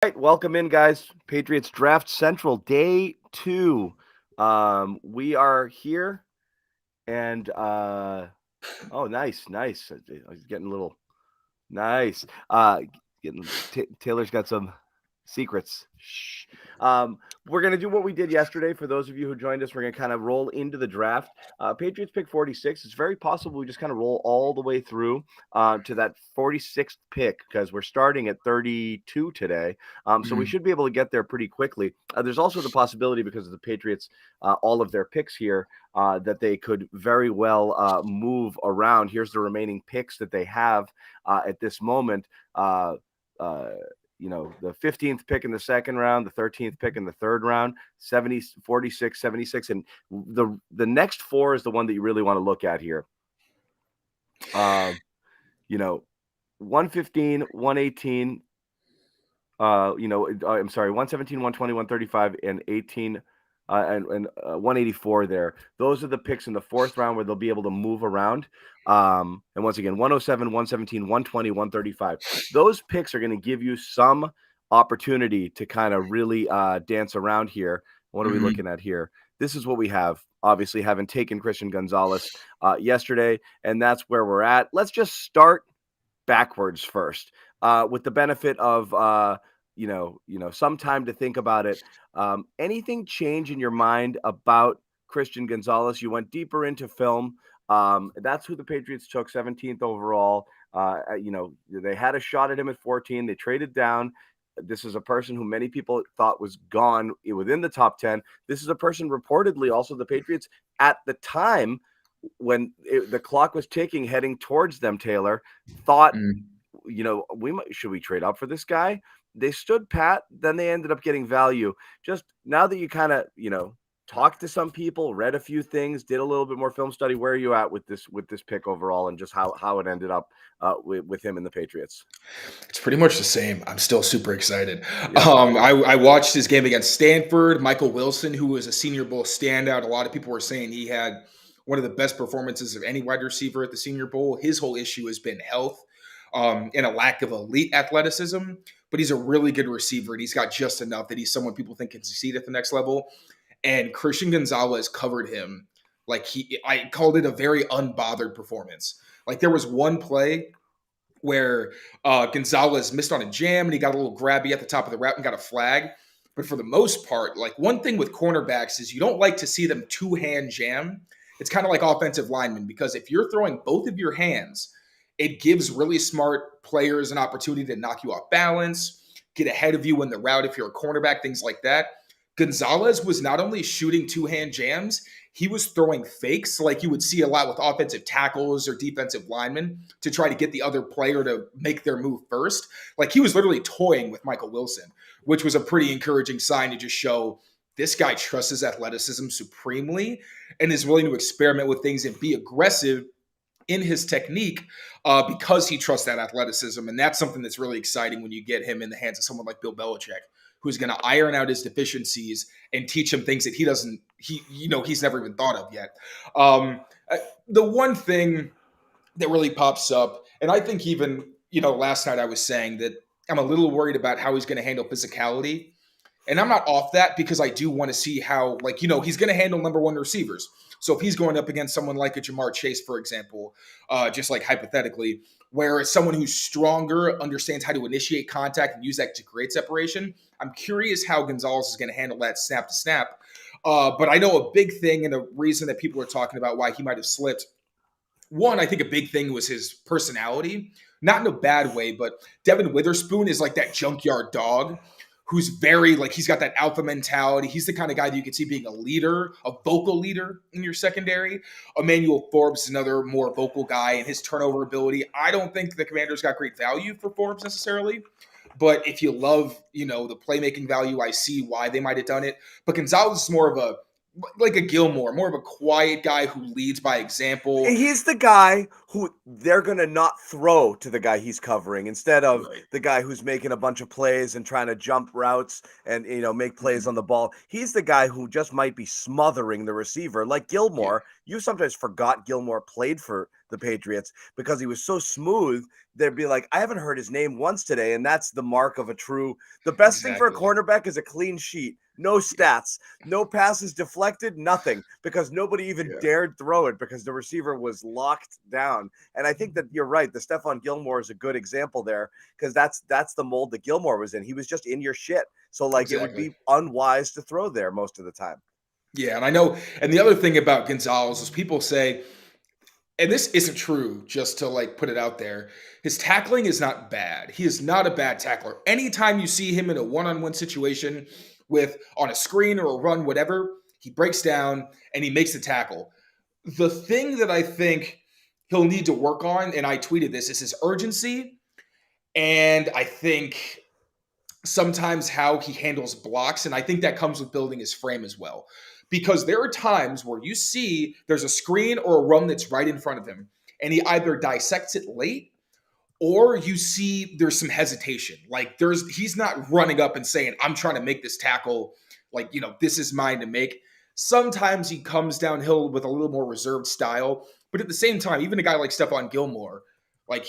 Right, welcome in, guys. Patriots Draft Central, day 2. We are here, and oh, nice. I was getting a little nice. Taylor's got some secrets. Shh. We're gonna do what we did yesterday. For those of you who joined us, we're gonna kind of roll into the draft. Patriots pick 46. It's very possible we just kind of roll all the way through to that 46th pick because we're starting at 32 today. So we should be able to get there pretty quickly. There's also the possibility because of the Patriots, all of their picks here, that they could very well move around. Here's the remaining picks that they have at this moment. The 15th pick in the second round, the 13th pick in the third round, 70, 46, 76. And the next 4 is the one that you really want to look at here. 115, 118, I'm sorry, 117, 120, 135, and 18 and 184 there. Those are the picks in the fourth round where they'll be able to move around. And once again, 107, 117, 120, 135. Those picks are going to give you some opportunity to kind of really dance around here. What are we looking at here? This is what we have. Obviously, having taken Christian Gonzalez yesterday, and that's where we're at. Let's just start backwards first, with the benefit of some time to think about it. Anything change in your mind about Christian Gonzalez? You went deeper into film. That's who the Patriots took, 17th overall. They had a shot at him at 14. They traded down. This is a person who many people thought was gone within the top 10. This is a person reportedly also the Patriots at the time when the clock was ticking heading towards them, Taylor, thought, should we trade up for this guy? They stood pat, then they ended up getting value. Just now that you kind of, talked to some people, read a few things, did a little bit more film study, where are you at with this pick overall and just how it ended up with him and the Patriots? It's pretty much the same. I'm still super excited. Yeah. I watched his game against Stanford. Michael Wilson, who was a Senior Bowl standout. A lot of people were saying he had one of the best performances of any wide receiver at the Senior Bowl. His whole issue has been health and a lack of elite athleticism. But he's a really good receiver, and he's got just enough that he's someone people think can succeed at the next level. And Christian Gonzalez covered him I called it a very unbothered performance. Like there was one play where Gonzalez missed on a jam and he got a little grabby at the top of the route and got a flag. But for the most part, like one thing with cornerbacks is you don't like to see them two-hand jam. It's kind of like offensive linemen because if you're throwing both of your hands, it gives really smart players an opportunity to knock you off balance, get ahead of you in the route if you're a cornerback, things like that. Gonzalez was not only shooting two-hand jams, he was throwing fakes like you would see a lot with offensive tackles or defensive linemen to try to get the other player to make their move first. Like he was literally toying with Michael Wilson, which was a pretty encouraging sign to just show this guy trusts his athleticism supremely and is willing to experiment with things and be aggressive in his technique because he trusts that athleticism. And that's something that's really exciting when you get him in the hands of someone like Bill Belichick, who's going to iron out his deficiencies and teach him things that he's never even thought of yet. The one thing that really pops up, and I think even, last night I was saying that I'm a little worried about how he's going to handle physicality. And I'm not off that because I do want to see how, he's going to handle number one receivers. So if he's going up against someone like a Jamar Chase, for example, just like hypothetically, where someone who's stronger understands how to initiate contact and use that to create separation, I'm curious how Gonzalez is going to handle that snap to snap. But I know a big thing and a reason that people are talking about why he might have slipped. One, I think a big thing was his personality, not in a bad way, but Devin Witherspoon is like that junkyard dog who's very he's got that alpha mentality. He's the kind of guy that you could see being a leader, a vocal leader in your secondary. Emmanuel Forbes is another more vocal guy, and his turnover ability. I don't think the Commanders got great value for Forbes necessarily. But if you love, the playmaking value, I see why they might have done it. But Gonzalez is more of a Gilmore, more of a quiet guy who leads by example. He's the guy who they're going to not throw to the guy he's covering instead of the guy who's making a bunch of plays and trying to jump routes and, make plays on the ball. He's the guy who just might be smothering the receiver. Like Gilmore, you sometimes forgot Gilmore played for the Patriots, because he was so smooth. They'd be like, I haven't heard his name once today. And that's the mark of a true, the best thing for a Exactly. cornerback is a clean sheet, no Yep. stats, no passes deflected, nothing, because nobody even Yeah. dared throw it because the receiver was locked down. And I think that you're right. The Stephon Gilmore is a good example there, because that's the mold that Gilmore was in. He was just in your shit. So like it would Exactly. be unwise to throw there most of the time. Yeah, and I know, and the other thing about Gonzalez is people say, and this isn't true, just to like put it out there, his tackling is not bad. He is not a bad tackler. Anytime you see him in a one-on-one situation with on a screen or a run, whatever, he breaks down and he makes the tackle. The thing that I think he'll need to work on, and I tweeted this, is his urgency. And I think sometimes how he handles blocks. And I think that comes with building his frame as well. Because there are times where you see there's a screen or a run that's right in front of him, and he either dissects it late or you see there's some hesitation. Like he's not running up and saying, I'm trying to make this tackle, like, this is mine to make. Sometimes he comes downhill with a little more reserved style. But at the same time, even a guy like Stephon Gilmore, like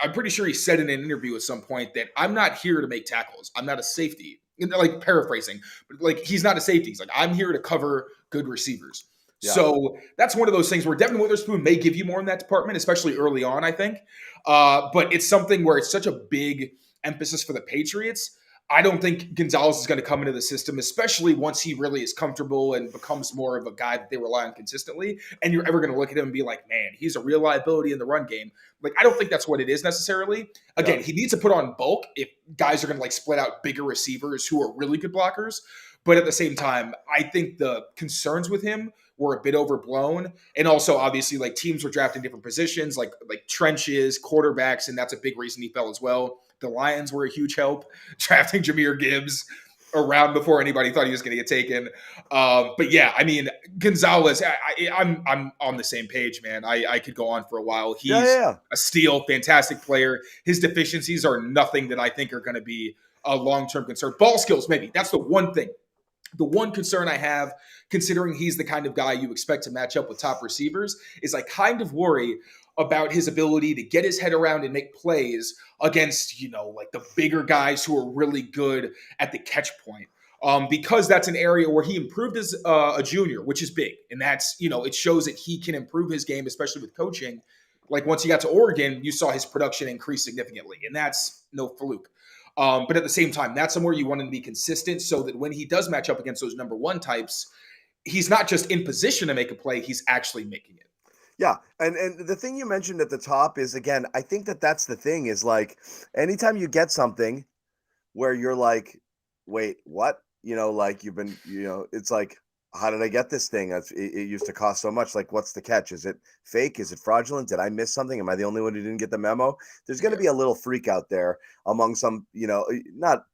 I'm pretty sure he said in an interview at some point that I'm not here to make tackles. I'm not a safety. Like paraphrasing, but like he's not a safety. He's like, I'm here to cover good receivers. Yeah. So that's one of those things where Devin Witherspoon may give you more in that department, especially early on, I think. But it's something where it's such a big emphasis for the Patriots. I don't think Gonzalez is going to come into the system, especially once he really is comfortable and becomes more of a guy that they rely on consistently. And you're ever going to look at him and be like, man, he's a real liability in the run game. Like, I don't think that's what it is necessarily. Again, he needs to put on bulk if guys are going to like split out bigger receivers who are really good blockers. But at the same time, I think the concerns with him were a bit overblown. And also, obviously, like teams were drafting different positions, like trenches, quarterbacks, and that's a big reason he fell as well. The Lions were a huge help drafting Jahmyr Gibbs around before anybody thought he was going to get taken. But yeah, I mean, Gonzalez, I'm on the same page, man. I could go on for a while. He's a steal, fantastic player. His deficiencies are nothing that I think are going to be a long-term concern. Ball skills, maybe. That's the one thing. The one concern I have, considering he's the kind of guy you expect to match up with top receivers, is I kind of worry about his ability to get his head around and make plays against, like the bigger guys who are really good at the catch point. Because that's an area where he improved as a junior, which is big. And that's, it shows that he can improve his game, especially with coaching. Like once he got to Oregon, you saw his production increase significantly. And that's no fluke. But at the same time, that's somewhere you want him to be consistent so that when he does match up against those number one types, he's not just in position to make a play, he's actually making it. Yeah. And the thing you mentioned at the top is, again, I think that's the thing is like anytime you get something where you're like, wait, what? Like you've been, it's like, how did I get this thing? It used to cost so much. Like, what's the catch? Is it fake? Is it fraudulent? Did I miss something? Am I the only one who didn't get the memo? There's going to be a little freak out there among some, not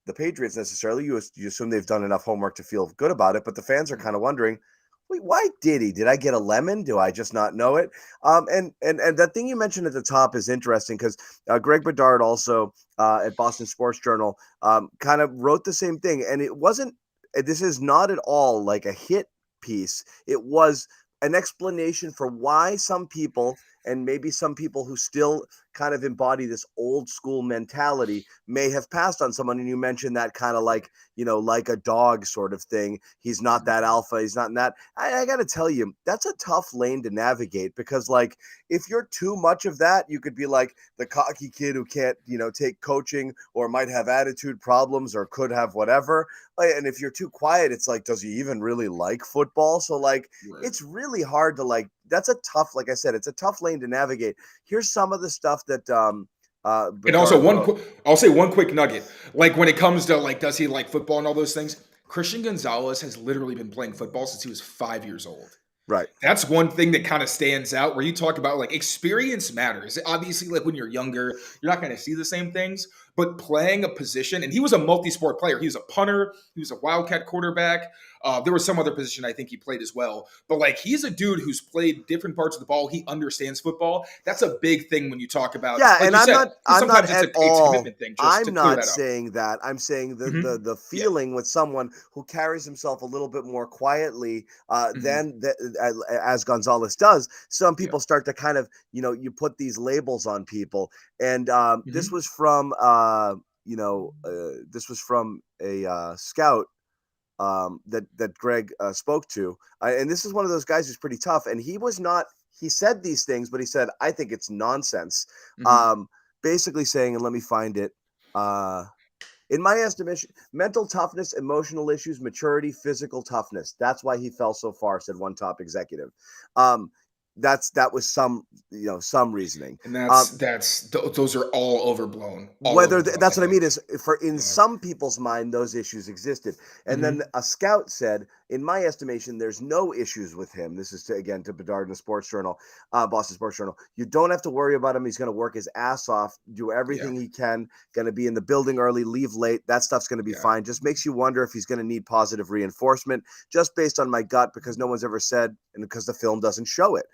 the Patriots necessarily. You assume they've done enough homework to feel good about it, but the fans are kind of wondering, wait, why did he? Did I get a lemon? Do I just not know it? And that thing you mentioned at the top is interesting because Greg Bedard also at Boston Sports Journal kind of wrote the same thing. And it wasn't, this is not at all like a hit piece. It was an explanation for why some people, and maybe some people who still kind of embody this old school mentality, may have passed on someone. And you mentioned that kind of like, like a dog sort of thing. He's not that alpha. He's not in that. I got to tell you, that's a tough lane to navigate because like, if you're too much of that, you could be like the cocky kid who can't, take coaching or might have attitude problems or could have whatever. And if you're too quiet, it's like, does he even really like football? So like, It's really hard to like, that's a tough, like I said, it's a tough lane to navigate. Here's some of the stuff that, and also I'll say one quick nugget. Like when it comes to like, does he like football and all those things? Christian Gonzalez has literally been playing football since he was 5 years old. Right. That's one thing that kind of stands out where you talk about like experience matters. Obviously, like when you're younger, you're not going to see the same things. but playing a position, and he was a multi-sport player. He was a punter. He was a wildcat quarterback. There was some other position I think he played as well. But like, he's a dude who's played different parts of the ball. He understands football. That's a big thing when you talk about, Yeah, like and you said, I'm not sometimes it's at it's a all. commitment thing, just to I'm clear not that up. saying that. I'm saying Hmm. the Yeah. feeling with someone who carries himself a little bit more quietly Hmm. as Gonzalez does. Some Yeah. people start to kind of, you put these labels on people, and this Hmm. was from this was from a scout that Greg spoke to, and this is one of those guys who's pretty tough. And he was not. He said these things, but he said, "I think it's nonsense." Hmm. Um, Basically saying, and let me find it. Uh, in my estimation, mental toughness, emotional issues, maturity, physical toughness. That's why he fell so far," said one top executive. Um, that was some reasoning. And Um, those are all overblown, that's I what I mean think. is for in Yeah. some people's mind those issues existed, and then Hmm. a scout said, in my estimation, there's no issues with him. This is to Bedard in the Sports Journal, Boston Sports Journal. You don't have to worry about him. He's going to work his ass off, do Yeah. everything he can, going to be in the building early, leave late. That stuff's going to be Yeah. fine. Just makes you wonder if he's going to need positive reinforcement, just based on my gut, because no one's ever said, and because the film doesn't show it.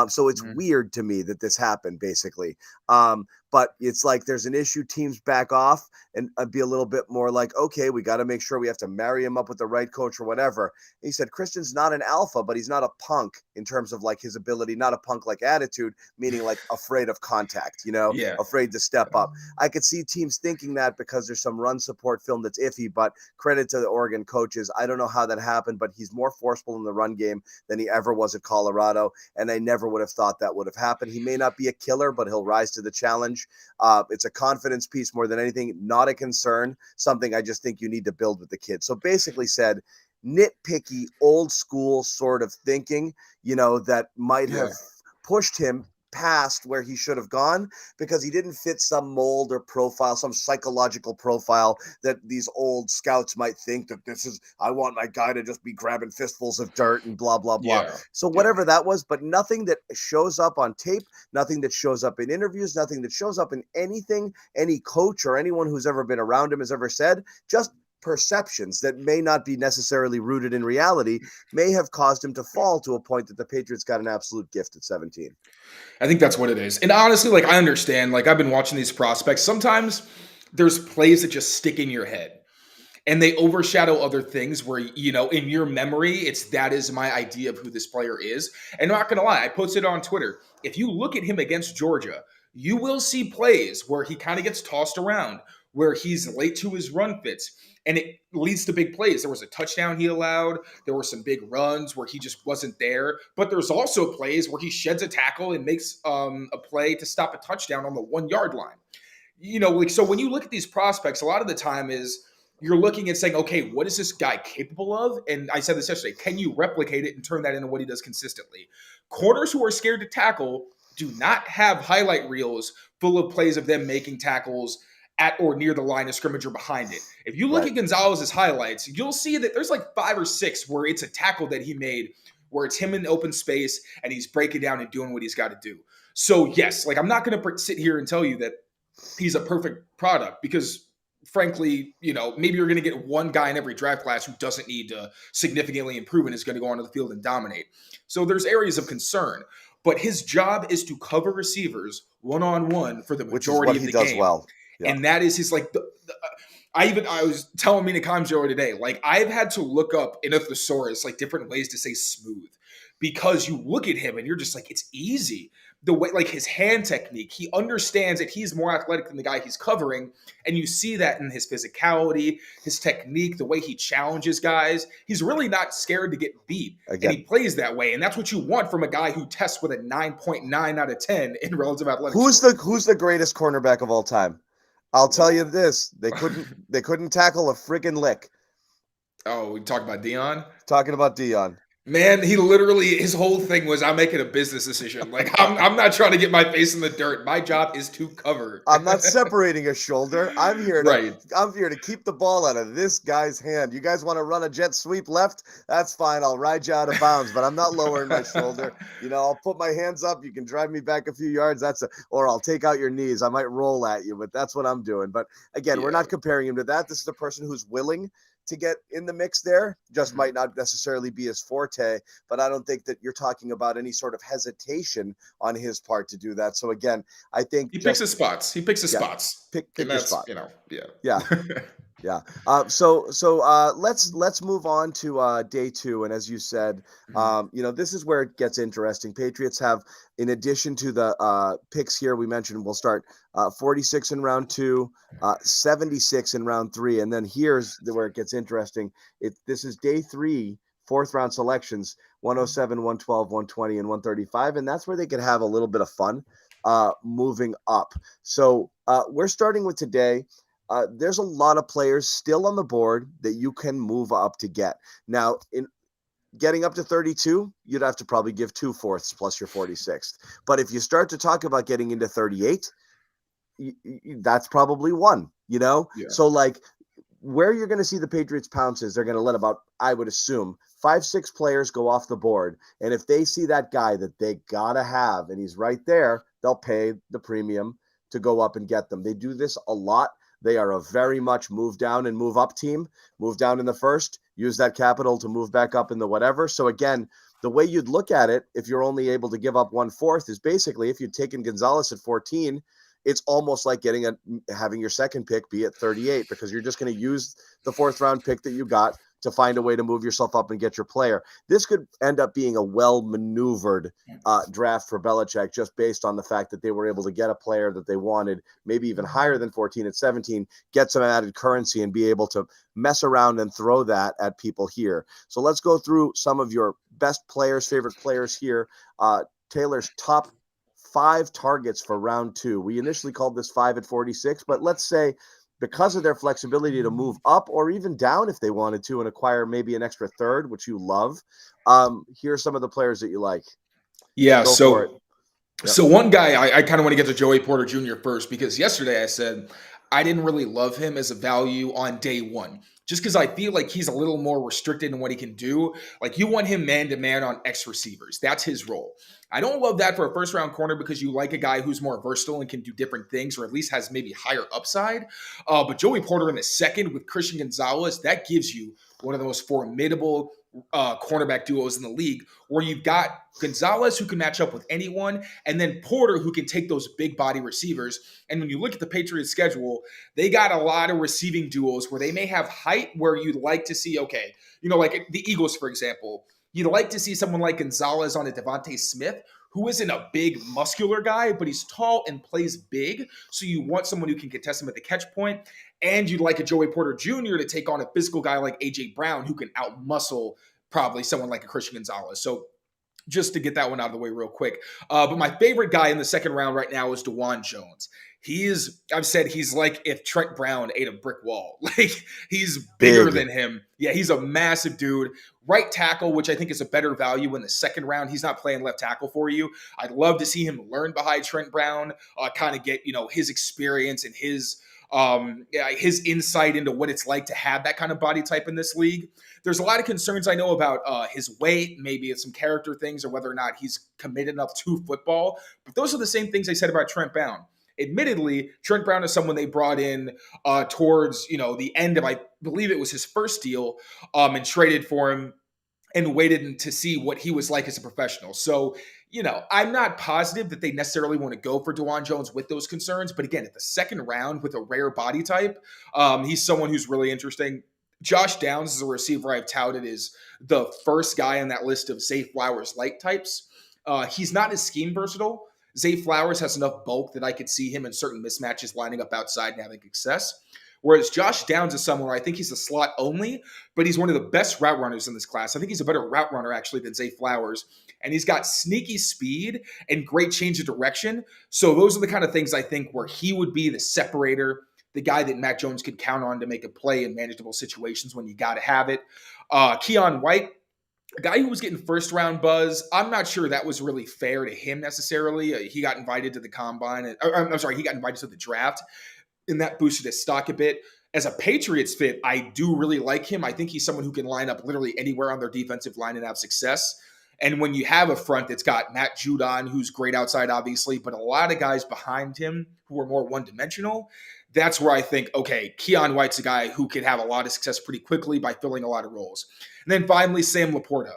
So it's Hmm. weird to me that this happened, basically. But it's like there's an issue, teams back off and be a little bit more like, okay, we got to make sure we have to marry him up with the right coach or whatever. And he said Christian's not an alpha, but he's not a punk in terms of like his ability, not a punk like attitude, meaning like afraid of contact, Yeah. afraid to step up. I could see teams thinking that because there's some run support film that's iffy, but credit to the Oregon coaches. I don't know how that happened, but he's more forceful in the run game than he ever was at Colorado. And I never would have thought that would have happened. He may not be a killer, but he'll rise to the challenge. It's a confidence piece more than anything, not a concern, something I just think you need to build with the kids. So basically said, nitpicky, old school sort of thinking, that might Yeah. have pushed him past where he should have gone because he didn't fit some mold or profile, some psychological profile that these old scouts might think that this is, I want my guy to just be grabbing fistfuls of dirt and blah, blah, blah. Yeah. So Yeah. whatever that was, but nothing that shows up on tape, nothing that shows up in interviews, nothing that shows up in anything any coach or anyone who's ever been around him has ever said, just perceptions that may not be necessarily rooted in reality may have caused him to fall to a point that the Patriots got an absolute gift at 17. I think that's what it is. And honestly, like, I understand. Like, I've been watching these prospects. Sometimes there's plays that just stick in your head and they overshadow other things where, in your memory, that is my idea of who this player is. And I'm not going to lie, I posted on Twitter. If you look at him against Georgia, you will see plays where he kind of gets tossed around, where he's late to his run fits, and it leads to big plays. There was a touchdown he allowed. There were some big runs where he just wasn't there. But there's also plays where he sheds a tackle and makes a play to stop a touchdown on the 1 yard line. Like, so when you look at these prospects, a lot of the time is you're looking and saying, okay, what is this guy capable of? And I said this yesterday, can you replicate it and turn that into what he does consistently? Corners who are scared to tackle do not have highlight reels full of plays of them making tackles at or near the line of scrimmage or behind it. If you look Right. at Gonzalez's highlights, you'll see that there's like 5 or 6 where it's a tackle that he made where it's him in open space and he's breaking down and doing what he's got to do. So yes, like, I'm not going to sit here and tell you that he's a perfect product because frankly, maybe you're going to get one guy in every draft class who doesn't need to significantly improve and is going to go onto the field and dominate. So there's areas of concern, but his job is to cover receivers one-on-one for the Which is majority what of he the does game. well. Yeah. And that is his, like, I was telling Mina Kamjo today, like, I've had to look up in a thesaurus, like, different ways to say smooth because you look at him and you're just like, it's easy. The way, like, his hand technique, he understands that he's more athletic than the guy he's covering. And you see that in his physicality, his technique, the way he challenges guys. He's really not scared to get beat. And he Again, plays that way. And that's what you want from a guy who tests with a 9.9 out of 10 in relative athletic who's score. the greatest cornerback of all time? I'll tell you this: they couldn't tackle a friggin' lick. Oh, we talk about Dion. Talking about Dion. Man, he literally, his whole thing was, I'm making a business decision. Like, I'm not trying to get my face in the dirt. My job is to cover. I'm not separating a shoulder. Right. I'm here to keep the ball out of this guy's hand. You guys want to run a jet sweep left? That's fine. I'll ride you out of bounds, but I'm not lowering my shoulder. I'll put my hands up. You can drive me back a few yards. Or I'll take out your knees. I might roll at you, but that's what I'm doing. But again, we're Yeah. not comparing him to that. This is a person who's willing to get in the mix there, just might not necessarily be his forte, but I don't think that you're talking about any sort of hesitation on his part to do that. So again, I think He picks his spots. He picks his yeah, spots. pick And your that's, spot. yeah. Yeah. Yeah. Let's move on to day 2. And as you said, this is where it gets interesting. Patriots have, in addition to the picks here we mentioned, we'll start 46 in round 2, 76 in round 3, and then here's where it gets interesting. This is day 3, 4th round selections: 107, 112, 120, and 135, and that's where they could have a little bit of fun moving up. So we're starting with today. There's a lot of players still on the board that you can move up to get. Now, in getting up to 32, you'd have to probably give 2 fourths plus your 46th. But if you start to talk about getting into 38, that's probably 1, Yeah. So like where you're going to see the Patriots pounce is they're going to let about, I would assume, 5-6 players go off the board. And if they see that guy that they got to have and he's right there, they'll pay the premium to go up and get them. They do this a lot. They are a very much move down and move up team. Move down in the first, use that capital to move back up in the whatever. So again, the way you'd look at it, if you're only able to give up 1/4, is basically if you'd taken Gonzalez at 14, it's almost like having your second pick be at 38, because you're just going to use the 4th round pick that you got to find a way to move yourself up and get your player. This could end up being a well-maneuvered draft for Belichick, just based on the fact that they were able to get a player that they wanted, maybe even higher than 14 at 17, get some added currency and be able to mess around and throw that at people here. So let's go through some of your best players, favorite players here. Taylor's top 5 targets for round 2. We initially called this 5 at 46, but let's say because of their flexibility to move up or even down if they wanted to and acquire maybe an extra third, which you love, here are some of the players that you like. Yeah. Go for it. Yep. So one guy, I kind of want to get to Joey Porter Jr. first, because yesterday I said I didn't really love him as a value on day 1, just because I feel like he's a little more restricted in what he can do. Like, you want him man-to-man on X receivers. That's his role. I don't love that for a first-round corner, because you like a guy who's more versatile and can do different things, or at least has maybe higher upside. But Joey Porter in the second with Christian Gonzalez, that gives you one of the most formidable cornerback duos in the league, where you've got Gonzalez, who can match up with anyone, and then Porter, who can take those big body receivers. And when you look at the Patriots schedule, they got a lot of receiving duos where they may have height where you'd like to see, okay, like the Eagles, for example, you'd like to see someone like Gonzalez on a Devontae Smith, who isn't a big muscular guy, but he's tall and plays big. So you want someone who can contest him at the catch point. And you'd like a Joey Porter Jr. to take on a physical guy like A.J. Brown, who can outmuscle probably someone like a Christian Gonzalez. So just to get that one out of the way real quick. But my favorite guy in the second round right now is DeJuan Jones. I've said he's like if Trent Brown ate a brick wall. Like, he's bigger than him. Yeah, he's a massive dude. Right tackle, which I think is a better value in the second round. He's not playing left tackle for you. I'd love to see him learn behind Trent Brown, kind of get, his experience and his insight into what it's like to have that kind of body type in this league. There's a lot of concerns I know about his weight, maybe it's some character things, or whether or not he's committed enough to football. But those are the same things I said about Trent Brown. Admittedly, Trent Brown is someone they brought in towards the end of, I believe it was his first deal, and traded for him and waited to see what he was like as a professional. So, I'm not positive that they necessarily want to go for DeJuan Jones with those concerns. But again, at the second round with a rare body type, he's someone who's really interesting. Josh Downs is a receiver I've touted as the first guy on that list of Zay Flowers light types. He's not as scheme versatile. Zay Flowers has enough bulk that I could see him in certain mismatches lining up outside and having success. Whereas Josh Downs is someone where I think he's a slot only, but he's one of the best route runners in this class. I think he's a better route runner, actually, than Zay Flowers. And he's got sneaky speed and great change of direction. So those are the kind of things I think where he would be the separator, the guy that Mac Jones could count on to make a play in manageable situations when you got to have it. Keion White, A guy who was getting first round buzz, I'm not sure that was really fair to him necessarily. He got invited to the combine. I'm sorry, he got invited to the draft, and that boosted his stock a bit. As a Patriots fit, I do really like him. I think he's someone who can line up literally anywhere on their defensive line and have success. And when you have a front that's got Matt Judon, who's great outside, obviously, but a lot of guys behind him who are more one-dimensional, that's where I think, okay, Keion White's a guy who can have a lot of success pretty quickly by filling a lot of roles. And then finally, Sam Laporta.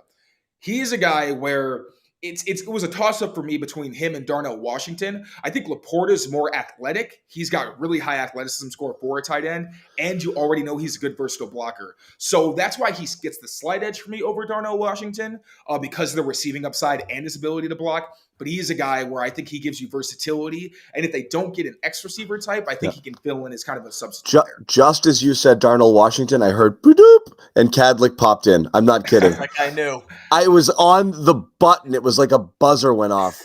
He's a guy where it was a toss-up for me between him and Darnell Washington. I think Laporta's more athletic. He's got really high athleticism score for a tight end, and you already know he's a good versatile blocker. So that's why he gets the slight edge for me over Darnell Washington, because of the receiving upside and his ability to block. But he is a guy where I think he gives you versatility, and if they don't get an X receiver type, I think he can fill in as kind of a substitute there. Just as you said, Darnell Washington, I heard "boop," and Kadlick popped in. I'm not kidding. Like I knew. I was on the button. It was like a buzzer went off.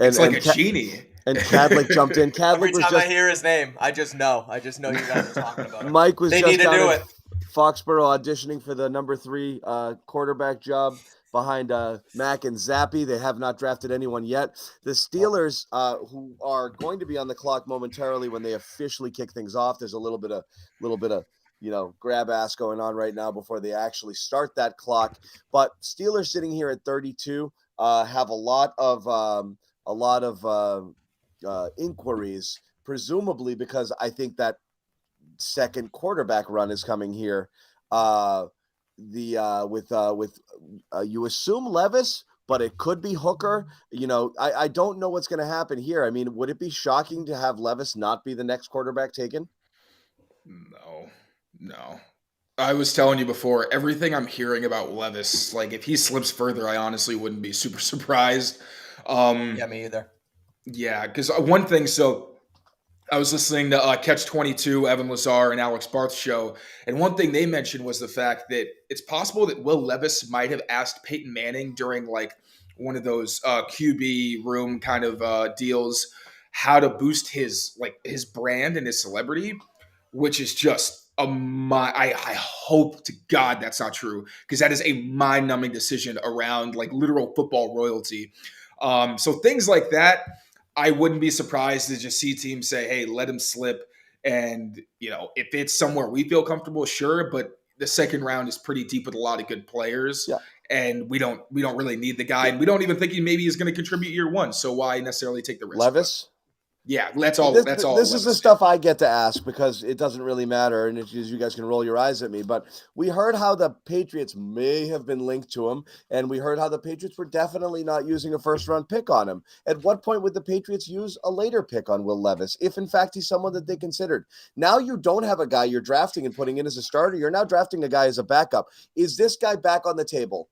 It's like a genie. And Kadlick jumped in. Kadlick Every was time just, I hear his name, I just know you guys are talking about him. Mike was They just need to down do in it. Foxborough auditioning for the number 3 quarterback job behind Mac and Zappy. They have not drafted anyone yet. The Steelers, who are going to be on the clock momentarily when they officially kick things off. There's a little bit of grab ass going on right now before they actually start that clock. But Steelers sitting here at 32 have a lot of inquiries, presumably because I think that second quarterback run is coming here. You assume Levis, but it could be Hooker. I don't know what's going to happen here. I mean, would it be shocking to have Levis not be the next quarterback taken? No. I was telling you before, everything I'm hearing about Levis, like if he slips further, I honestly wouldn't be super surprised. Yeah, me either. Yeah, because one thing, so I was listening to Catch 22, Evan Lazar, and Alex Barth's show, and one thing they mentioned was the fact that it's possible that Will Levis might have asked Peyton Manning during like one of those QB room kind of deals how to boost his brand and his celebrity, which is just I hope to God that's not true, because that is a mind-numbing decision around like literal football royalty. So things like that, I wouldn't be surprised to just see teams say, hey, let him slip. And, if it's somewhere we feel comfortable, sure. But the second round is pretty deep with a lot of good players. Yeah. And we don't really need the guy. And we don't even think he maybe is going to contribute year one. So why necessarily take the risk? Levis? Yeah, that's all. This is the stuff I get to ask because it doesn't really matter, and you guys can roll your eyes at me. But we heard how the Patriots may have been linked to him, and we heard how the Patriots were definitely not using a first-round pick on him. At what point would the Patriots use a later pick on Will Levis, if in fact he's someone that they considered? Now you don't have a guy you're drafting and putting in as a starter. You're now drafting a guy as a backup. Is this guy back on the table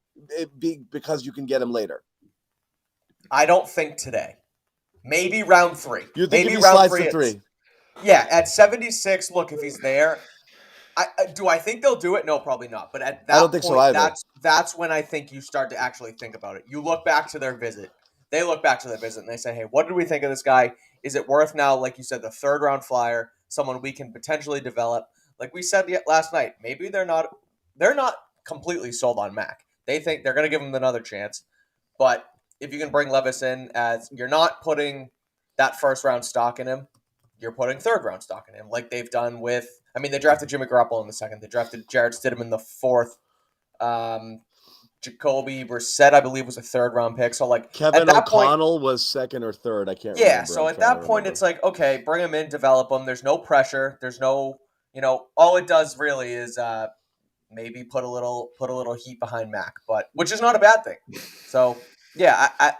because you can get him later? I don't think today. Maybe round 3. You think maybe if he round slides 3 to 3? Yeah, at 76, look, if he's there, do I think they'll do it? No, probably not. But at that I don't think so either. That's when I think you start to actually think about it. You look back to their visit. They look back to their visit and they say, hey, what did we think of this guy? Is it worth now, like you said, the third round flyer, someone we can potentially develop? Like we said last night, maybe they're not completely sold on Mac. They think they're going to give him another chance. But if you can bring Levis in, as you're not putting that first round stock in him, you're putting third round stock in him, like they've done with. I mean, they drafted Jimmy Garoppolo in the second. They drafted Jarrett Stidham in the fourth. Jacoby Brissett, I believe, was a third round pick. So like Kevin O'Connell was second or third. I can't remember. Yeah, so at that point, it's like, okay, bring him in, develop him. There's no pressure. There's no, all it does really is maybe put a little heat behind Mac, but which is not a bad thing. So yeah, at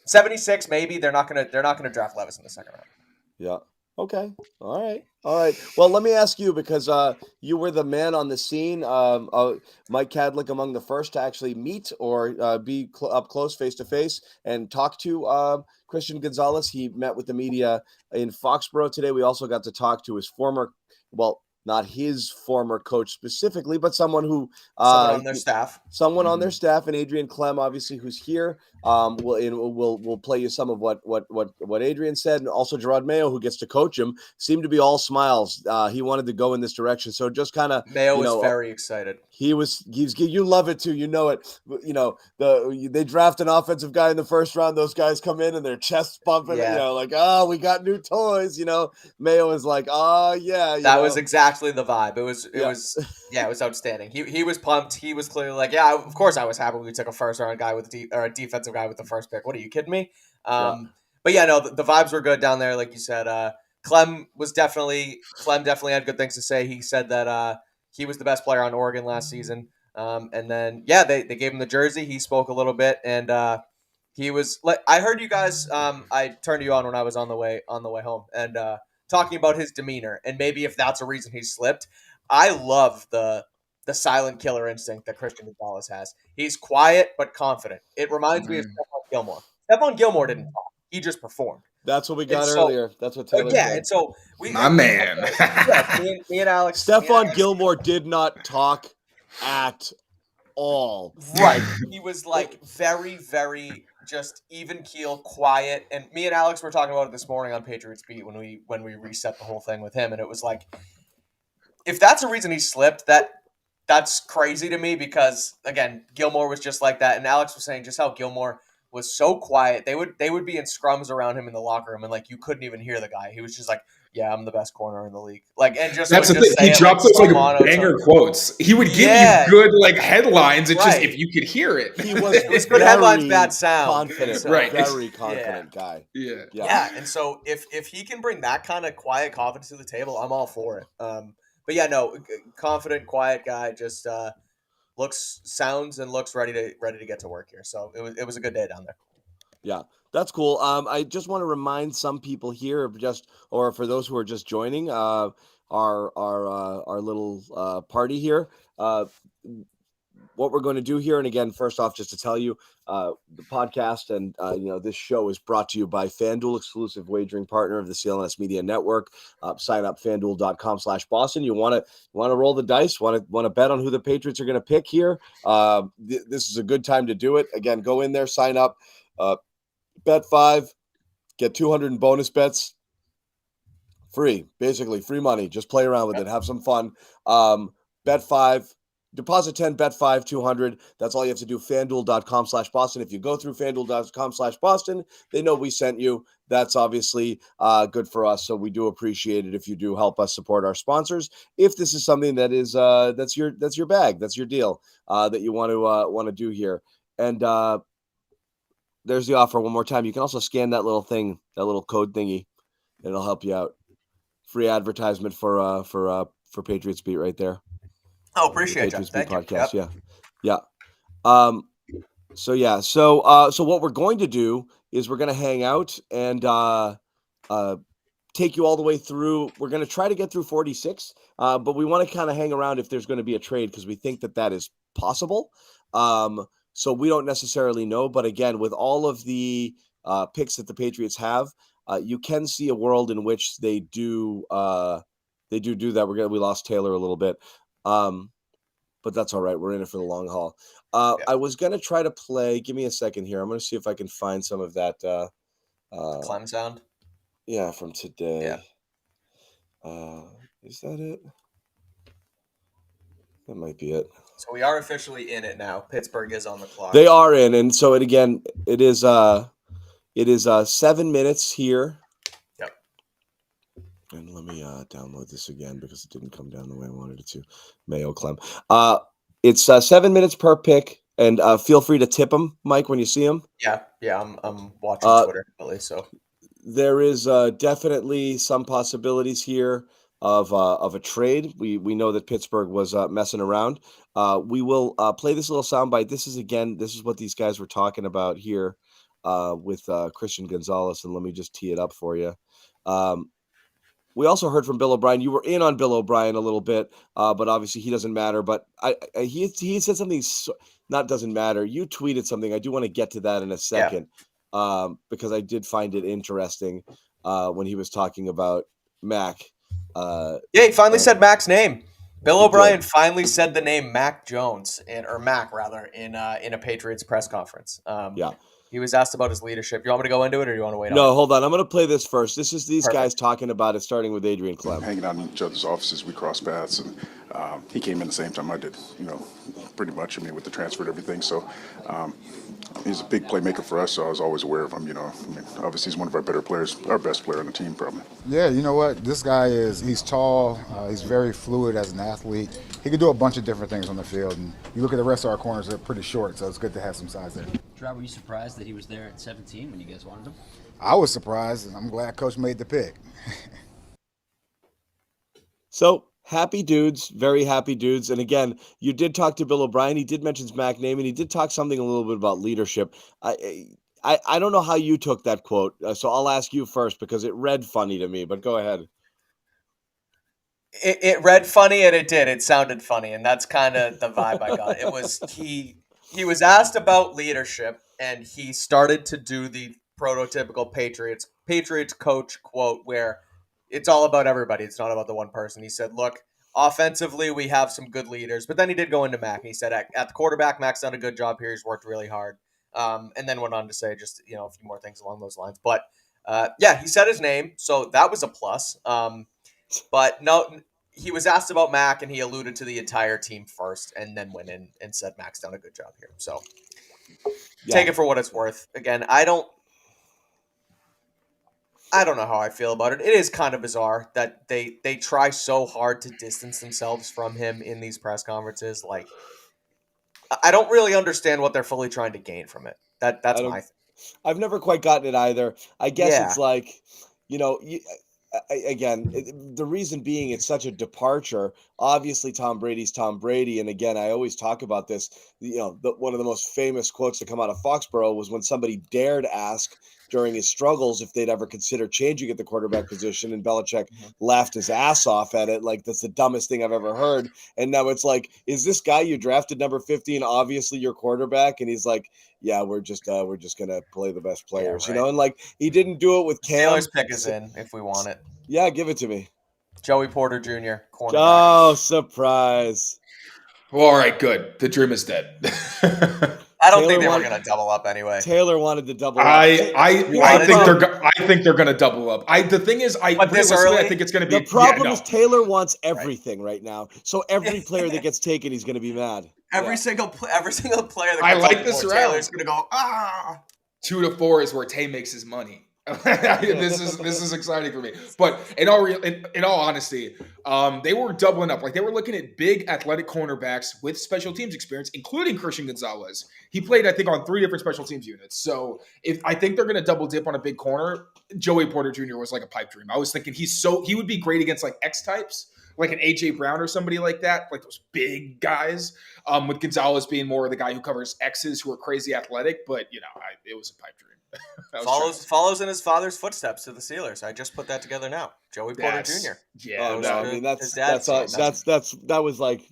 76, maybe they're not gonna draft Levis in the second round. Yeah. Okay. All right. Well, let me ask you, because you were the man on the scene, Mike Kadlick, among the first to actually meet or be up close, face to face, and talk to Christian Gonzalez. He met with the media in Foxborough today. We also got to talk to his former, well, not his former coach specifically, but someone who Someone on their staff. Someone on their staff, and Adrian Clem, obviously, who's here, will play you some of what Adrian said, and also Gerard Mayo, who gets to coach him, seemed to be all smiles. He wanted to go in this direction, so just kind of Mayo was very excited. He's you love it too, you know it. You know they draft an offensive guy in the first round. Those guys come in and their chests pumping. Yeah. You know, like we got new toys. You know, Mayo is like, that was exactly the vibe. It was outstanding. He was pumped. He was clearly like, yeah, of course I was happy we took a first round guy with a defensive guy with the first pick. What are you kidding me? But yeah, no, the vibes were good down there, like you said. Clem definitely had good things to say. He said that he was the best player on Oregon last season. And then they gave him the jersey. He spoke a little bit, and he was like, I heard you guys. I turned you on when I was on the way home, and talking about his demeanor, and maybe if that's a reason he slipped. I love the silent killer instinct that Christian Gonzalez has. He's quiet but confident. It reminds me of Stephon Gilmore. Stephon Gilmore didn't talk. He just performed. That's what we got earlier. That's what Taylor said. And so my man. Me and Alex. Stephon Gilmore did not talk at all. Right. He was like very, very just even keel, quiet. And me and Alex were talking about it this morning on Patriots Beat when we reset the whole thing with him, and it was like, if that's a reason he slipped, that's crazy to me, because again, Gilmore was just like that, and Alex was saying just how Gilmore was so quiet. They would be in scrums around him in the locker room, and like you couldn't even hear the guy. He was just like, "Yeah, I'm the best corner in the league." Like, and just that's the thing. He dropped those like banger quotes. He would give you good like headlines. It's just if you could hear it. It was good headlines, bad sound. Confident, so, right? Very confident guy. Yeah. And so if he can bring that kind of quiet confidence to the table, I'm all for it. But yeah, no, confident, quiet guy, just sounds and looks ready to get to work here. So it was a good day down there. Yeah, that's cool. I just want to remind some people here, or for those who are just joining, our little party here. What we're going to do here, and again, first off, just to tell you, the podcast and this show is brought to you by FanDuel, exclusive wagering partner of the CLNS Media Network. Sign up FanDuel.com/Boston. You want to roll the dice? Want to bet on who the Patriots are going to pick here? This is a good time to do it. Again, go in there, sign up, bet 5, get 200 in bonus bets. Free, basically free money. Just play around with it, have some fun. Bet 5. Deposit 10, bet 5, 200. That's all you have to do. FanDuel.com/Boston. If you go through FanDuel.com/Boston, they know we sent you. That's obviously good for us. So we do appreciate it if you do help us support our sponsors. If this is something that is that's your bag, that's your deal that you want to do here. And there's the offer one more time. You can also scan that little thing, that little code thingy, and it'll help you out. Free advertisement for Patriots Beat right there. Oh, appreciate it. Thank podcast. You. Yeah. So what we're going to do is we're going to hang out and take you all the way through. We're going to try to get through 46, but we want to kind of hang around if there's going to be a trade, because we think that is possible. So we don't necessarily know, but again, with all of the picks that the Patriots have, you can see a world in which they do that. We lost Taylor a little bit. But that's all right. We're in it for the long haul. I was going to try to play. Give me a second here. I'm going to see if I can find some of that. Clem sound? Yeah, from today. Yeah. Is that it? That might be it. So we are officially in it now. Pittsburgh is on the clock. They are in. And so it is 7 minutes here. And let me download this again because it didn't come down the way I wanted it to. Mayo Clem. It's 7 minutes per pick, and feel free to tip them, Mike, when you see them. Yeah. I'm watching Twitter at least. So there is definitely some possibilities here of a trade. We know that Pittsburgh was messing around. We will play this little soundbite. This is what these guys were talking about here with Christian Gonzalez, and let me just tee it up for you. We also heard from Bill O'Brien. You were in on Bill O'Brien a little bit, but obviously he doesn't matter. But he said something not doesn't matter. You tweeted something. I do want to get to that in a second because I did find it interesting when he was talking about Mac. Yeah, he finally and said Mac's name. Bill he O'Brien did. finally said the name Mac Jones, or Mac rather, in a Patriots press conference. Yeah. He was asked about his leadership. You want me to go into it, or do you want to wait on No, it? hold on. I'm going to play this first. This is these guys Perfect. talking about it, starting with Adrian Clem. Hanging out in each other's offices, we crossed paths, and he came in the same time I did. Pretty much. I mean, with the transfer and everything. So he's a big playmaker for us. So I was always aware of him. Obviously he's one of our better players, our best player on the team, probably. Yeah, you know what? This guy he's tall. He's very fluid as an athlete. He can do a bunch of different things on the field. And you look at the rest of our corners, they're pretty short, so it's good to have some size there. Gerard, were you surprised that he was there at 17 when you guys wanted him? I was surprised, and I'm glad Coach made the pick. So happy dudes, very happy dudes. And again, you did talk to Bill O'Brien. He did mention his Mac name, and he did talk something a little bit about leadership. I don't know how you took that quote, so I'll ask you first because it read funny to me. But go ahead. It read funny, and it did. It sounded funny, and that's kind of the vibe I got. It was he was asked about leadership, and he started to do the prototypical Patriots coach quote where it's all about everybody. It's not about the one person. He said, look, offensively, we have some good leaders. But then he did go into Mac. He said, at the quarterback, Mac's done a good job here. He's worked really hard. And then went on to say just, a few more things along those lines. But, he said his name. So that was a plus. But no, he was asked about Mac, and he alluded to the entire team first and then went in and said Mac's done a good job here. So take it for what it's worth. Again, I don't know how I feel about it. It is kind of bizarre that they try so hard to distance themselves from him in these press conferences. Like, I don't really understand what they're fully trying to gain from it. That's my thing. I've never quite gotten it either. I guess it's like, again, the reason being it's such a departure. Obviously, Tom Brady's Tom Brady. And again, I always talk about this. One of the most famous quotes to come out of Foxborough was when somebody dared ask during his struggles if they'd ever consider changing at the quarterback position, and Belichick laughed his ass off at it. Like, that's the dumbest thing I've ever heard. And now it's like, is this guy you drafted number 15 obviously your quarterback? And he's like, yeah, we're just gonna play the best players, and like he didn't do it with Cam. Steelers pick is in if we want it. Yeah, give it to me. Joey Porter Jr. cornerback. Oh, surprise! Well, all right, good. The dream is dead. I don't think they were going to double up anyway. Taylor wanted to double up. I think they're going to double up. The thing is, I think it's going to be. The problem is Taylor wants everything right now. So every player that gets taken, he's going to be mad. Every single player that I like this round. Taylor's going to go 2 to 4 is where Tay makes his money. This is exciting for me. But in all honesty, they were doubling up. Like, they were looking at big athletic cornerbacks with special teams experience, including Christian Gonzalez. He played, I think, on 3 different special teams units. So if I think they're going to double dip on a big corner, Joey Porter Jr. was like a pipe dream. I was thinking he would be great against like X types, like an AJ Brown or somebody like that, like those big guys. With Gonzalez being more of the guy who covers X's who are crazy athletic, but it was a pipe dream. Follows in his father's footsteps to the Steelers. I just put that together now. Joey Porter Jr. Yeah, I mean that was like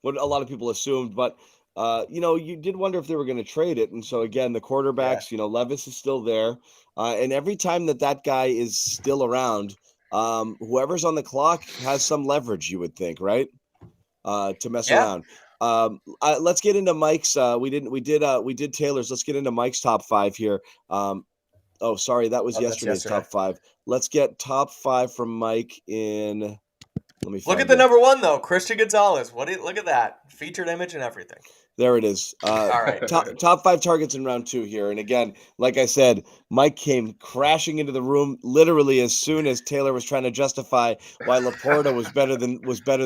what a lot of people assumed, but you did wonder if they were going to trade it, and so again the quarterbacks, Levis is still there, and every time that guy is still around, whoever's on the clock has some leverage. You would think, right? To mess around. Let's get into Mike's. We did Taylor's. Let's get into Mike's top 5 here. Sorry, that was yesterday's top 5. Let's get top 5 from Mike in. Let me look at the number 1 though, Christian Gonzalez. Look at that featured image and everything. There it is. All right. Top 5 targets in round 2 here. And again, like I said, Mike came crashing into the room literally as soon as Taylor was trying to justify why Laporta was better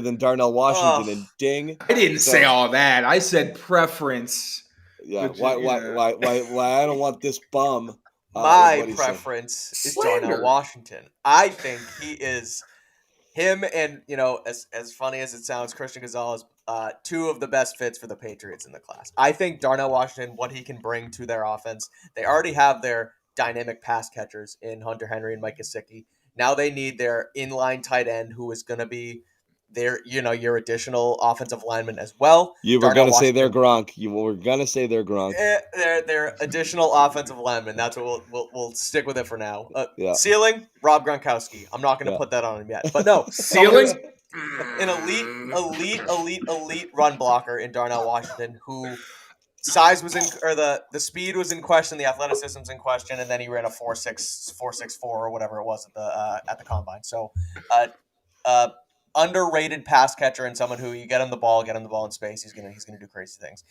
than Darnell Washington. And ding. I didn't say all that. I said preference. Yeah. Why I don't want this bum. My preference is Darnell Washington. I think he is him and, as funny as it sounds, Christian Gonzalez, 2 of the best fits for the Patriots in the class. I think Darnell Washington, what he can bring to their offense, they already have their dynamic pass catchers in Hunter Henry and Mike Gesicki. Now they need their inline tight end who is going to be your additional offensive lineman as well. You were Darnell going to say they're Washington. Gronk. You were going to say they're Gronk. They're additional offensive linemen. That's what we'll stick with it for now. Yeah. Ceiling, Rob Gronkowski. I'm not going to put that on him yet, but no, Ceiling? an elite run blocker in Darnell Washington, who size was in, or the speed was in question, the athleticism's in question, and then he ran a 4.6 or whatever it was at the combine. So, underrated pass catcher and someone who you get him the ball in space, he's gonna do crazy things.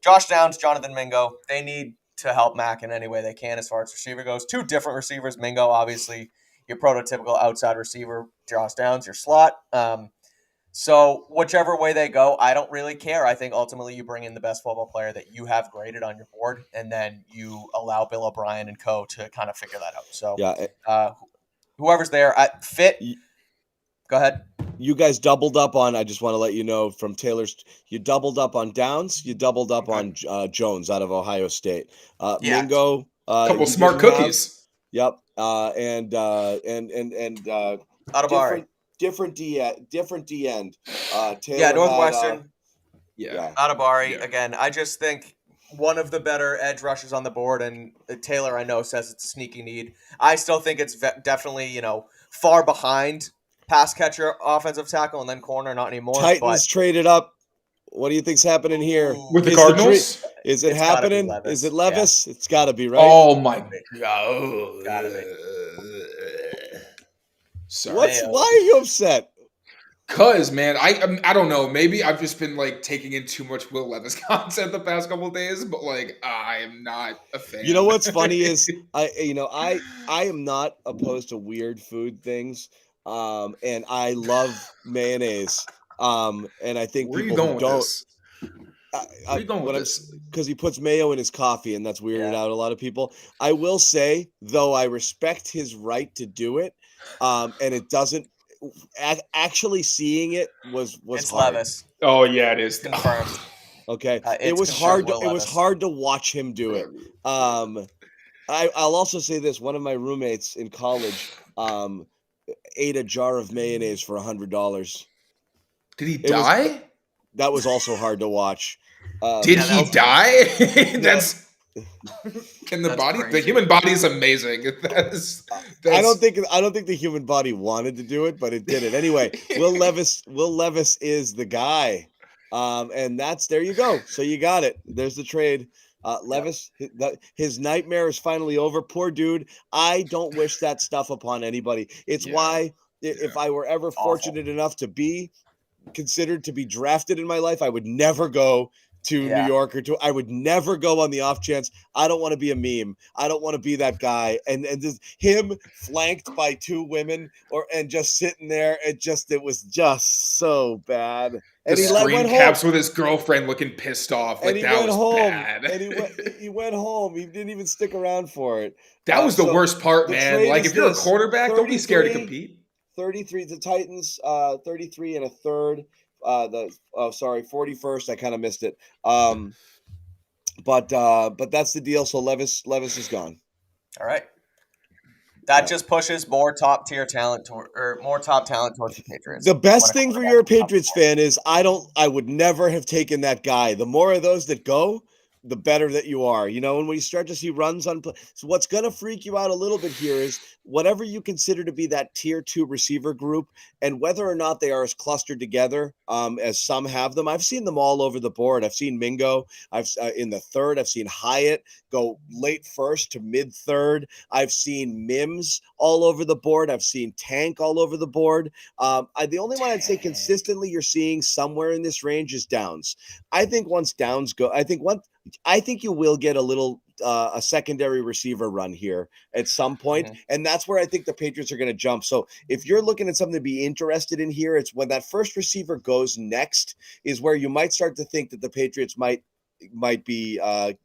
Josh Downs, Jonathan Mingo, they need to help Mac in any way they can as far as receiver goes. Two different receivers. Mingo, obviously, your prototypical outside receiver. Josh Downs, your slot. So whichever way they go, I don't really care. I think ultimately you bring in the best football player that you have graded on your board, and then you allow Bill O'Brien and co to kind of figure that out. So whoever's there at fit, go ahead. You guys doubled up on, I just want to let you know from Taylor's, you doubled up on Downs, you doubled up on Jones out of Ohio State. Mingo. A couple smart cookies. Yep. And Adebari. Different D end. Taylor Northwestern. Yeah. Adebari. Again, I just think one of the better edge rushers on the board, and Taylor, I know, says it's a sneaky need. I still think it's definitely, far behind pass catcher, offensive tackle, and then corner, not anymore. Titans traded up. What do you think's happening here? With the Cardinals? Is it happening? Is it Levis? Yeah. It's got to be, right? Oh, my God. Gotta be. Sorry. Why are you upset? Because, man, I don't know. Maybe I've just been, taking in too much Will Levis content the past couple of days, but, I am not a fan. You know what's funny is, I am not opposed to weird food things, and I love mayonnaise, and I think Where people are you going don't. With this? Where are you going with this? Because he puts mayo in his coffee, and that's weirded out a lot of people. I will say, though, I respect his right to do it, and it doesn't. Actually seeing it was it's hard. Levis. Oh yeah, it is confirmed. Okay, it was hard. It was hard to watch him do it. I'll also say this: one of my roommates in college ate a jar of mayonnaise for $100. Did he die? That was also hard to watch. Did he die? That's. Can the That's body? crazy. The human body is amazing. That's I don't think the human body wanted to do it, but it did it anyway. Will Levis is the guy, and there you go. So you got it. There's the trade. Levis, his nightmare is finally over. Poor dude. I don't wish that stuff upon anybody. It's why if I were ever fortunate enough to be considered to be drafted in my life, I would never go to New York I would never go on the off chance. I don't want to be a meme. I don't want to be that guy. And just him flanked by two women and just sitting there. It was just so bad. And the he screen went caps home. with his girlfriend looking pissed off. And he that went was home. bad. And he went home. He didn't even stick around for it. That was the worst part, man. If you're a quarterback, don't be scared to compete. 33, the Titans, 33 and a third. 41st. I kind of missed it. But that's the deal. So Levis is gone. All right. That just pushes more top talent towards the Patriots. The best thing for your Patriots fan is I would never have taken that guy. The more of those that go, the better that you are, and when you start to see runs on play. So what's going to freak you out a little bit here is whatever you consider to be that tier 2 receiver group, and whether or not they are as clustered together as some have them. I've seen them all over the board. I've seen Mingo. In the third. I've seen Hyatt go late first to mid third. I've seen Mims all over the board. I've seen Tank all over the board. The only one I'd say consistently you're seeing somewhere in this range is Downs. I think once Downs go, I think you will get a little a secondary receiver run here at some point, and that's where I think the Patriots are going to jump. So if you're looking at something to be interested in here, it's when that first receiver goes next is where you might start to think that the Patriots might be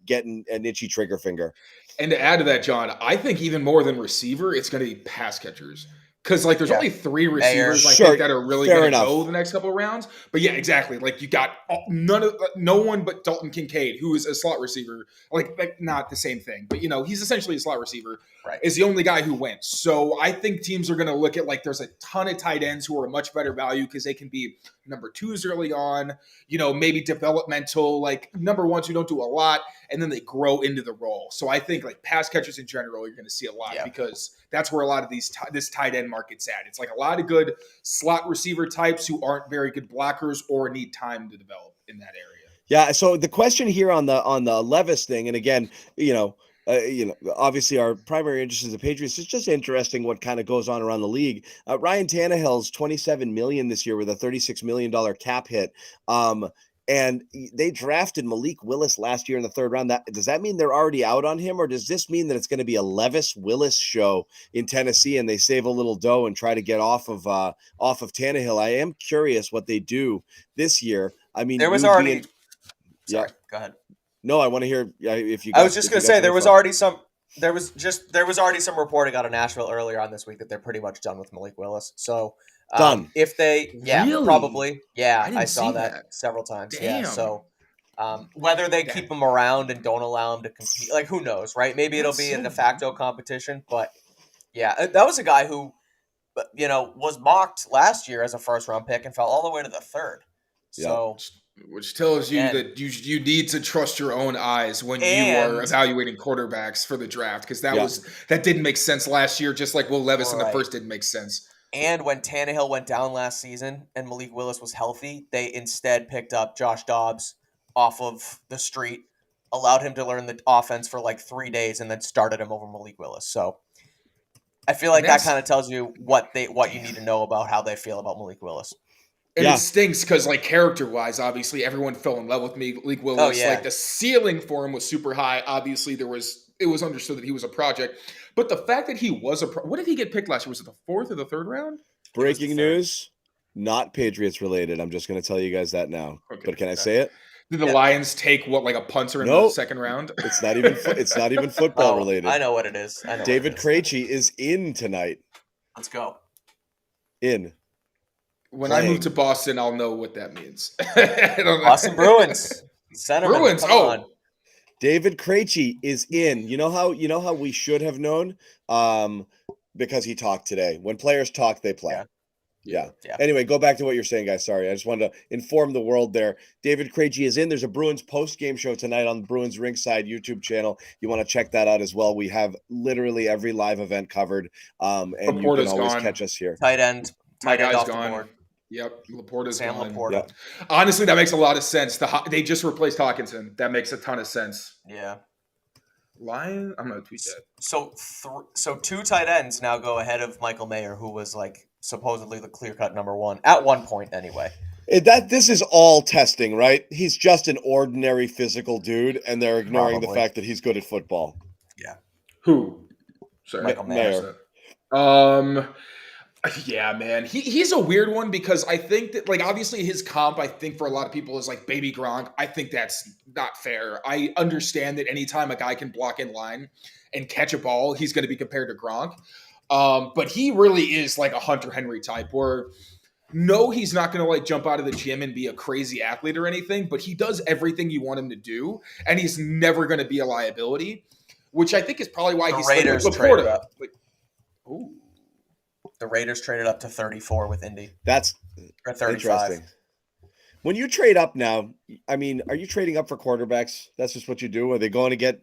getting an itchy trigger finger. And to add to that, John, I think even more than receiver, it's going to be pass catchers. Because like there's Yeah. only 3 Mayer. receivers I Sure. think that are really Fair going to enough. go the next couple of rounds. But yeah, exactly. Like you got no one but Dalton Kincaid, who is a slot receiver. Like not the same thing, but he's essentially a slot receiver. Right. Is the only guy who went. So I think teams are going to look at like there's a ton of tight ends who are a much better value because they can be number 2s early on. Maybe developmental like number 1s who don't do a lot, and then they grow into the role. So I think like pass catchers in general, you're going to see a lot because that's where a lot of this tight end market's at. It's like a lot of good slot receiver types who aren't very good blockers or need time to develop in that area. Yeah. So the question here on the Levis thing, and again, obviously our primary interest is the Patriots. It's just interesting what kind of goes on around the league. Ryan Tannehill's $27 million this year with a $36 million cap hit. And they drafted Malik Willis last year in the 3rd round. Does that mean they're already out on him, or does this mean that it's going to be a Levis Willis show in Tennessee and they save a little dough and try to get off of Tannehill? I am curious what they do this year. I mean, There was already. Sorry, go ahead. No, I want to hear if you. I was just going to say there was already some reporting out of Nashville earlier on this week that they're pretty much done with Malik Willis. So done. If they, Really? probably, I see saw that several times. Damn. Yeah, so whether they keep him around and don't allow him to compete, like who knows, right? Maybe it'll be a de facto competition, but yeah, that was a guy who, was mocked last year as a 1st-round pick and fell all the way to the 3rd. So. Which tells you that you need to trust your own eyes when you are evaluating quarterbacks for the draft, because that didn't make sense last year, just like Will Levis in the 1st didn't make sense. And when Tannehill went down last season and Malik Willis was healthy, they instead picked up Josh Dobbs off of the street, allowed him to learn the offense for like 3 days, and then started him over Malik Willis. So I feel like that kind of tells you what you need to know about how they feel about Malik Willis. And it stinks because, like, character-wise, obviously, everyone fell in love with Malik Willis. Oh, yeah. Like, the ceiling for him was super high. Obviously, it was understood that he was a project. But the fact that he was what did he get picked last year? Was it the 4th or the 3rd round? Breaking news, not Patriots related. I'm just going to tell you guys that now. Okay, but can I say it? Did the Lions take like a punter in the 2nd round? It's not even football related. I know what it is. David Krejci is in tonight. Let's go. In. When I move to Boston, I'll know what that means. Boston Bruins. Bruins. On. David Krejci is in. You know how we should have known? Because he talked today. When players talk, they play. Yeah. Anyway, go back to what you're saying, guys. Sorry. I just wanted to inform the world there. David Krejci is in. There's a Bruins post-game show tonight on the Bruins Ringside YouTube channel. You want to check that out as well. We have literally every live event covered. And Laporta's you can always gone. Catch us here. Tight end off gone. The board. Yep, Laporta's Sam gone. Laporta. Yep. Honestly, that makes a lot of sense. They just replaced Hawkinson. That makes a ton of sense. Yeah. Lion, I'm gonna tweet that. So 2 tight ends now go ahead of Michael Mayer, who was like supposedly the clear-cut number 1 at one point anyway. This is all testing, right? He's just an ordinary physical dude, and they're ignoring the fact that he's good at football. Yeah. Who? Sorry, Michael Mayer. Yeah, man. He's a weird one because I think that, like, obviously his comp, I think for a lot of people is like baby Gronk. I think that's not fair. I understand that anytime a guy can block in line and catch a ball, he's going to be compared to Gronk. But he really is like a Hunter Henry type where no, he's not going to like jump out of the gym and be a crazy athlete or anything, but he does everything you want him to do. And he's never going to be a liability, which I think is probably why he's Raiders like traded up. Ooh. The Raiders traded up to 34 with Indy. That's or 35. Interesting. When you trade up now, I mean, are you trading up for quarterbacks? That's just what you do. Are they going to get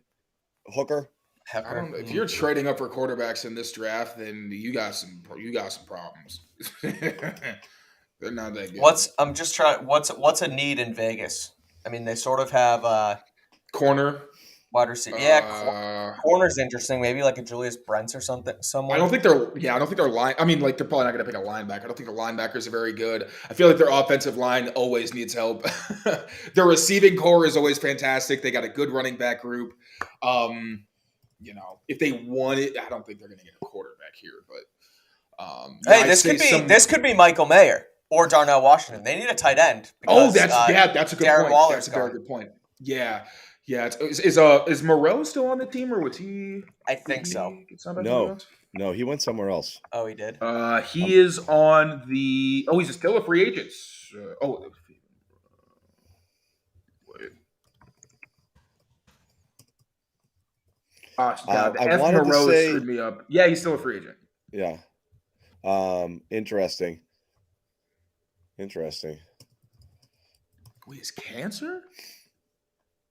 Hooker? I don't know. If you're trading up for quarterbacks in this draft, then you got some problems. They're not that good. What's a need in Vegas? I mean, they sort of have corner. Wide receiver. Yeah, corner's interesting. Maybe like a Julius Brents or something. Someone. I don't think they're line. I mean, like they're probably not going to pick a linebacker. I don't think the linebackers are very good. I feel like their offensive line always needs help. Their receiving core is always fantastic. They got a good running back group. If they want it, I don't think they're going to get a quarterback here. But this could be Michael Mayer or Darnell Washington. They need a tight end. Because, that's a good Darren point. Waller's That's a very good point. Yeah. Yeah, is Moreau still on the team, or was he? I think so. No. No, he went somewhere else. Oh, he did. He is on the. Oh, he's still a free agent. Wait. God, I F. wanted to Moreau say- screwed me up. Yeah, he's still a free agent. Yeah. Interesting. Wait, is cancer?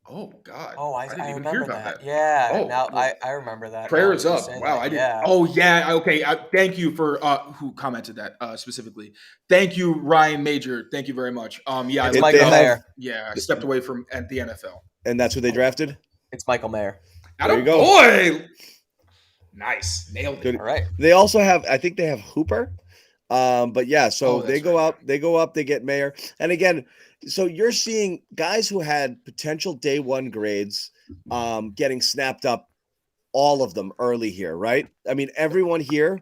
Oh God. Oh, I didn't even remember hear about that. that. Yeah. Oh, now well, I remember that. Prayers Now that you up. say Wow, that, I didn't. Yeah. Oh yeah. Okay. Thank you for who commented that specifically. Thank you, Ryan Major. Thank you very much. Yeah, It's If Michael they have- Mayer. yeah, I stepped away from at the NFL. And that's who they drafted? It's Michael Mayer. There you go. Boy. Nice. Nailed it. Good. All right. They also have, I think they have Hooper. But yeah, so Oh, they that's go right. up, they get Mayer. And again, so you're seeing guys who had potential day one grades getting snapped up, all of them early here, right? I mean, everyone here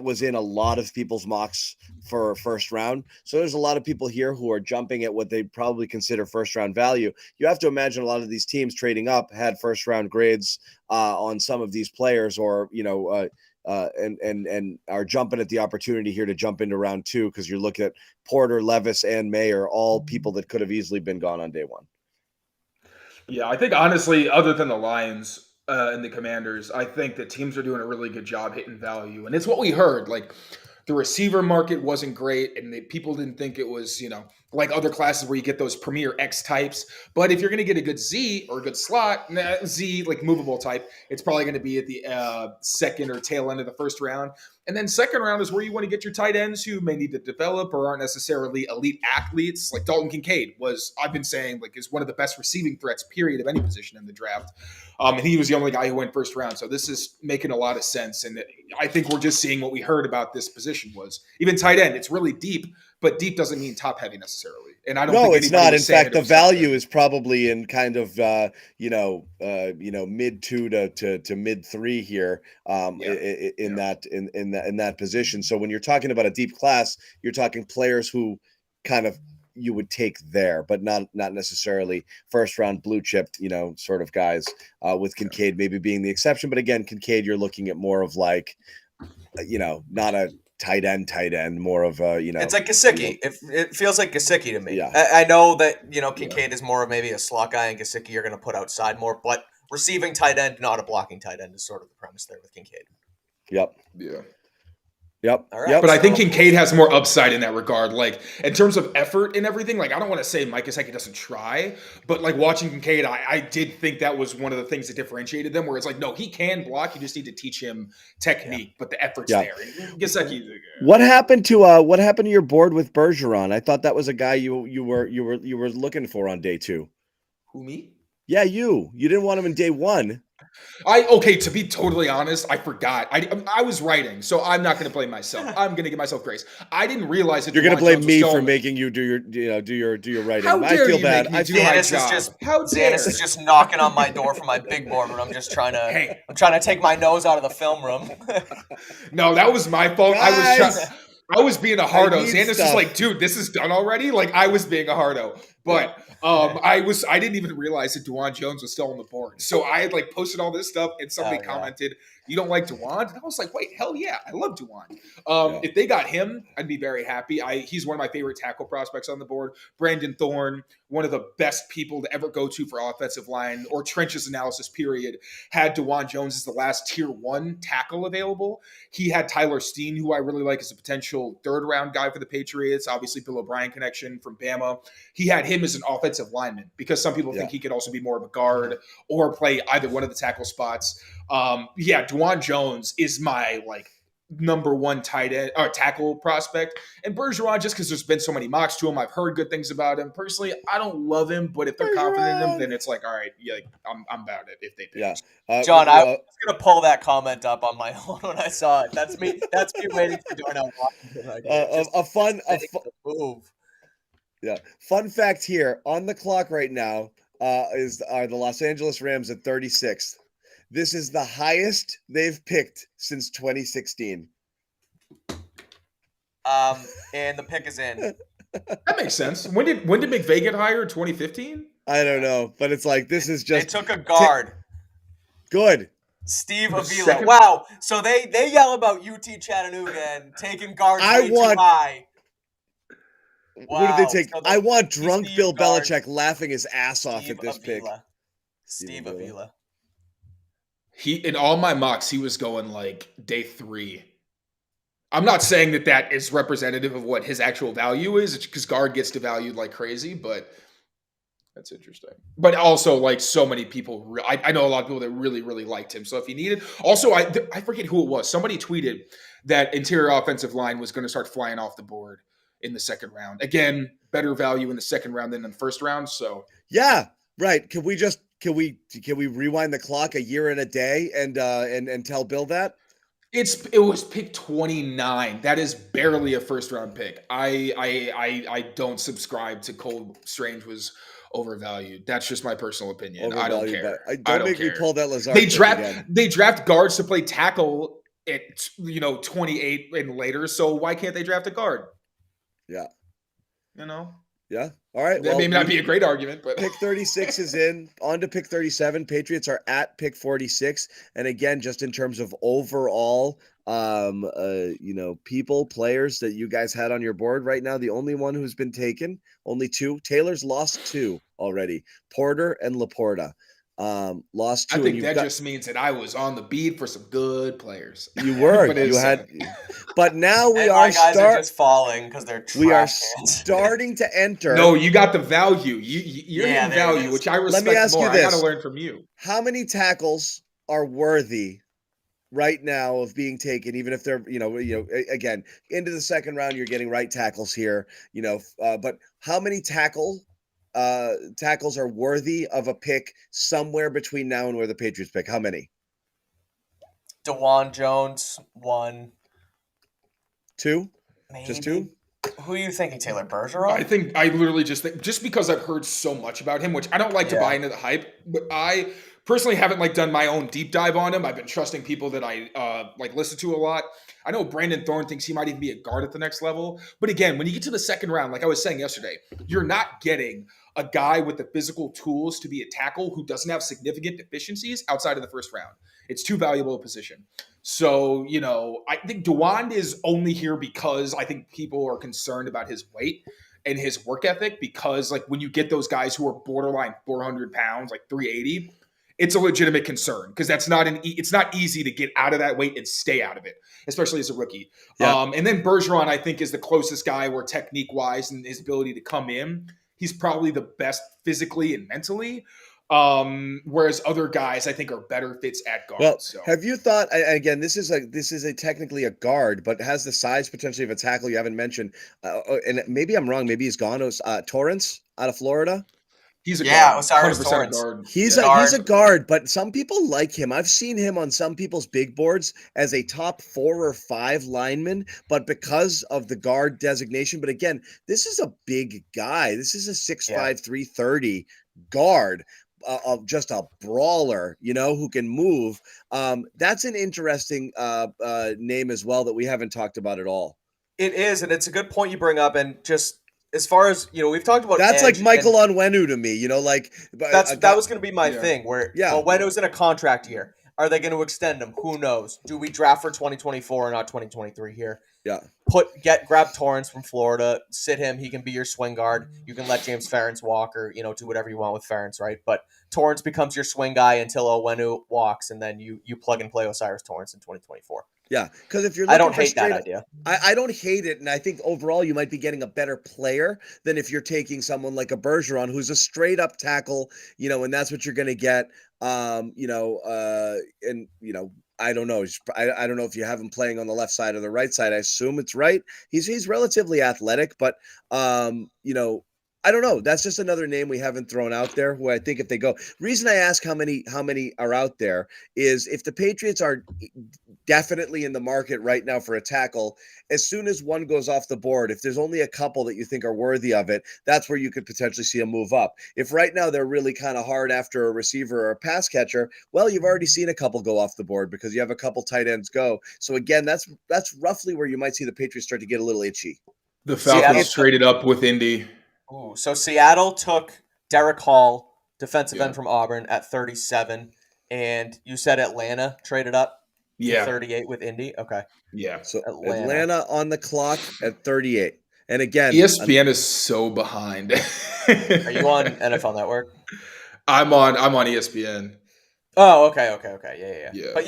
was in a lot of people's mocks for first round. So there's a lot of people here who are jumping at what they probably consider first round value. You have to imagine a lot of these teams trading up had first round grades on some of these players, or and are jumping at the opportunity here to jump into round two, because you're looking at Porter, Levis, and Mayer, all people that could have easily been gone on day one. Yeah, I think honestly, other than the Lions and the Commanders, I think that teams are doing a really good job hitting value, and it's what we heard. Like the receiver market wasn't great, and people didn't think it was, like other classes where you get those premier X types. But if you're going to get a good Z or a good slot, Z like movable type, it's probably going to be at the second or tail end of the first round. And then second round is where you want to get your tight ends who may need to develop or aren't necessarily elite athletes. Like Dalton Kincaid I've been saying, is one of the best receiving threats, period, of any position in the draft. And he was the only guy who went first round. So this is making a lot of sense. And I think we're just seeing what we heard about this position was. Even tight end, it's really deep, but deep doesn't mean top heavy necessarily. And I don't think it's not. In fact, the it was top value heavy. is probably in kind of mid 2 to mid 3 here in that position. So when you're talking about a deep class, you're talking players who kind of you would take there, but not necessarily first round blue chip, sort of guys, with Kincaid maybe being the exception. But again, Kincaid, you're looking at more of like, not a tight end, more of a, It's like Gesicki. It feels like Gesicki to me. Yeah. I know that, Kincaid is more of maybe a slot guy, and Gesicki you're going to put outside more, but receiving tight end, not a blocking tight end, is sort of the premise there with Kincaid. Yep. Yeah. Yep. All right. Yep. But I think Kincaid has more upside in that regard. Like, in terms of effort and everything, I don't want to say Mike Gesicki doesn't try, but watching Kincaid, I did think that was one of the things that differentiated them, where it's no, he can block. You just need to teach him technique, but the effort's there. And Gesicki, What happened to your board with Bergeron? I thought that was a guy you were looking for on day 2. who, me? Yeah, you didn't want him in day 1. To be totally honest, I forgot. I was writing, so I'm not going to blame myself. I'm going to give myself grace. I didn't realize that You're going to DeWan blame Jones me was for still- making you do your writing. How I dare feel you bad. make me I do feel my Zannis job? is just How dare? Zannis is just knocking on my door from my big board when I'm just trying to Hey. I'm trying to take my nose out of the film room. No, that was my fault. Guys! I was being a hardo. need Xanis stuff. was like, dude, this is done already. I was being a hardo. But I didn't even realize that DeWan Jones was still on the board. So I had posted all this stuff, and somebody commented, "You don't like DeWan?" And I was like, "Wait, hell yeah, I love DeWan." If they got him, I'd be very happy. He's one of my favorite tackle prospects on the board. Brandon Thorne, one of the best people to ever go to for offensive line or trenches analysis, period, had DeWan Jones as the last tier 1 tackle available. He had Tyler Steen, who I really like as a potential third-round guy for the Patriots. Obviously, Bill O'Brien connection from Bama. He had him as an offensive lineman because some people think he could also be more of a guard or play either one of the tackle spots. DeWan Jones is my number 1 tight end or tackle prospect, and Bergeron, just because there's been so many mocks to him, I've heard good things about him. Personally, I don't love him, but if they're confident in him, then it's all right. Yeah, I'm about it if they pick him. John, I was gonna pull that comment up on my own when I saw it. That's me waiting for Darnell Washington. Move. Yeah. Fun fact here on the clock right now are the Los Angeles Rams at 36th. This is the highest they've picked since 2016. And the pick is in. That makes sense. When did McVay get hired? 2015? I don't know, but it's this is just They took a guard. good. Steve The Avila. second- Wow. So they yell about UT Chattanooga and taking guards way too high. Who did they Wow. take? So I want drunk Steve Bill guard, Belichick laughing his ass off Steve at this pick. Avila. Steve Avila. He in all my mocks, he was going like day 3. I'm not saying that is representative of what his actual value is, because guard gets devalued like crazy, but that's interesting. But also, like, so many people, I know a lot of people that really, really liked him. So if you needed, also, I forget who it was. Somebody tweeted that interior offensive line was going to start flying off the board in the second round. Again, better value in the second round than in the first round. So yeah, right. Can we rewind the clock a year and a day and tell Bill that? It was pick 29. That is barely a first round pick. I don't subscribe to Cole Strange was overvalued. That's just my personal opinion. I don't care. Don't make me pull that Lazard. They draft guards to play tackle at 28 and later. So why can't they draft a guard? Yeah. Yeah. All right. That may not be a great argument, but pick 36 is in. On to pick 37. Patriots are at pick 46. And again, just in terms of overall, players that you guys had on your board right now, the only one who's been taken, only 2. Taylor's lost 2 already. Porter and Laporta. Lost 2. I think that just means that I was on the beat for some good players. You were. But now we are just falling because they're trash. We are starting to enter. No, you got the value. You're getting value, which I respect. Let me ask more. You this. I got to learn from you. How many tackles are worthy right now of being taken, even if they're, again, into the second round, you're getting right tackles here, but how many tackles are worthy of a pick somewhere between now and where the Patriots pick? How many? DeJuan Jones, 1. 2? Maybe. Just 2? Who are you thinking, Taylor Bergeron? I literally just because I've heard so much about him, which I don't like to buy into the hype, but I personally haven't done my own deep dive on him. I've been trusting people that I listen to a lot. I know Brandon Thorne thinks he might even be a guard at the next level. But again, when you get to the second round, like I was saying yesterday, you're not getting a guy with the physical tools to be a tackle who doesn't have significant deficiencies outside of the first round. It's too valuable a position. So, I think DeJuan is only here because I think people are concerned about his weight and his work ethic, because when you get those guys who are borderline 400 pounds, 380, it's a legitimate concern, because it's not easy to get out of that weight and stay out of it, especially as a rookie. Yeah. And then Bergeron, I think, is the closest guy where technique-wise and his ability to come in, he's probably the best physically and mentally. Whereas other guys, I think, are better fits at guard. Well, have you thought, again, this is technically a guard, but has the size potentially of a tackle you haven't mentioned. And maybe I'm wrong. Maybe he's gone. Torrance out of Florida. He's a guard. Osiris Torrance. Guard. He's a guard, but some people like him. I've seen him on some people's big boards as a top 4 or 5 lineman, but because of the guard designation. But again, this is a big guy. This is a 6'5", 330 guard. Of just a brawler, who can move. That's an interesting name as well that we haven't talked about at all. It is, and it's a good point you bring up. And just as far as we've talked about, that's like Michael Onwenu to me. That was going to be my thing. Where Onwenu's in a contract year. Are they going to extend him? Who knows? Do we draft for 2024 or not 2023 here? Yeah. Grab Torrance from Florida, sit him. He can be your swing guard. You can let James Ferentz walk, or do whatever you want with Ferentz, right? But Torrance becomes your swing guy until Onwenu walks, and then you plug and play Osiris Torrance in 2024. Yeah, because if you're I don't hate that idea. I don't hate it, and I think overall you might be getting a better player than if you're taking someone like a Bergeron, who's a straight up tackle, and that's what you're going to get. I don't know. I don't know if you have him playing on the left side or the right side. I assume it's right. He's relatively athletic, but I don't know. That's just another name we haven't thrown out there, who I think if they go. Reason I ask how many are out there is if the Patriots are definitely in the market right now for a tackle, as soon as one goes off the board, if there's only a couple that you think are worthy of it, that's where you could potentially see a move up. If right now they're really kind of hard after a receiver or a pass catcher, well, you've already seen a couple go off the board because you have a couple tight ends go. So again, that's roughly where you might see the Patriots start to get a little itchy. The Falcons traded up with Indy. Ooh, so Seattle took Derek Hall, defensive end from Auburn, at 37. And you said Atlanta traded up to Yeah. 38 with Indy. Okay. Yeah. So Atlanta. Atlanta on the clock at 38. And again, ESPN is so behind. Are you on NFL Network? I'm on ESPN. Oh, okay. Yeah. Yeah. But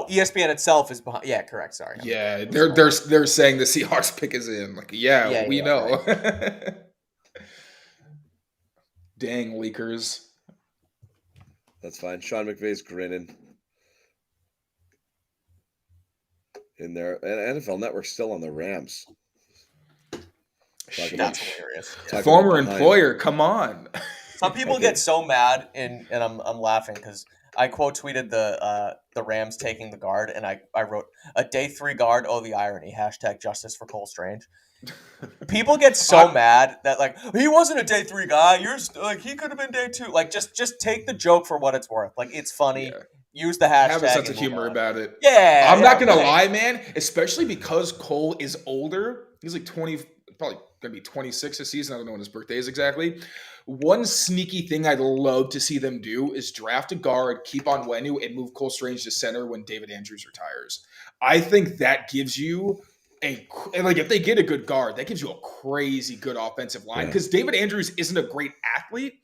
ESPN itself is behind. Yeah, correct. Sorry. Yeah, they're saying the Seahawks pick is in. Like, we know. Right. Dang leakers. that's fine. Sean McVay's grinning in there. And NFL Network's still on the Rams. That's hilarious. Talking Former about behind. employer, come on. Some people Okay. get so mad, and I'm laughing because I quote tweeted the Rams taking the guard, and I wrote a day 3 guard. Oh, the irony! # justice for Cole Strange. People get so mad that like he wasn't a day 3 guy. You're like he could have been day 2. Like just take the joke for what it's worth. Like it's funny. Yeah. Use the hashtag. Have a sense and of move humor on. about it. Yeah, I'm not gonna right. lie, man. Especially because Cole is older. He's like 20, probably gonna be 26 this season. I don't know when his birthday is exactly. One sneaky thing I'd love to see them do is draft a guard, keep on Wenu, and move Cole Strange to center when David Andrews retires. I think that gives you if they get a good guard, that gives you a crazy good offensive line because David Andrews isn't a great athlete.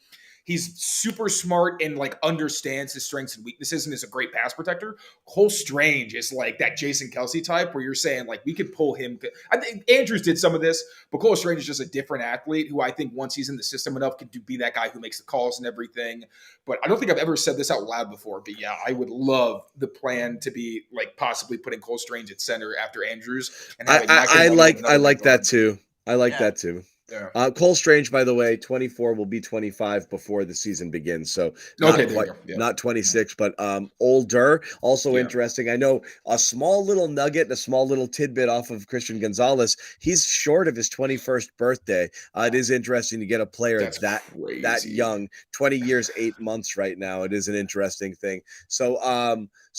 He's super smart and like understands his strengths and weaknesses and is a great pass protector. Cole Strange is like that Jason Kelsey type where you're saying like we could pull him. I think Andrews did some of this, but Cole Strange is just a different athlete who I think once he's in the system enough can be that guy who makes the calls and everything. But I don't think I've ever said this out loud before. But yeah, I would love the plan to be like possibly putting Cole Strange at center after Andrews. And I like that too. I like that too. Yeah. Cole Strange, by the way, 24 will be 25 before the season begins. So not 26, but older. Also interesting. I know a small little nugget and a small little tidbit off of Christian Gonzalez. He's short of his 21st birthday. It is interesting to get a player that young, 20 years, 8 months right now. It is an interesting thing. So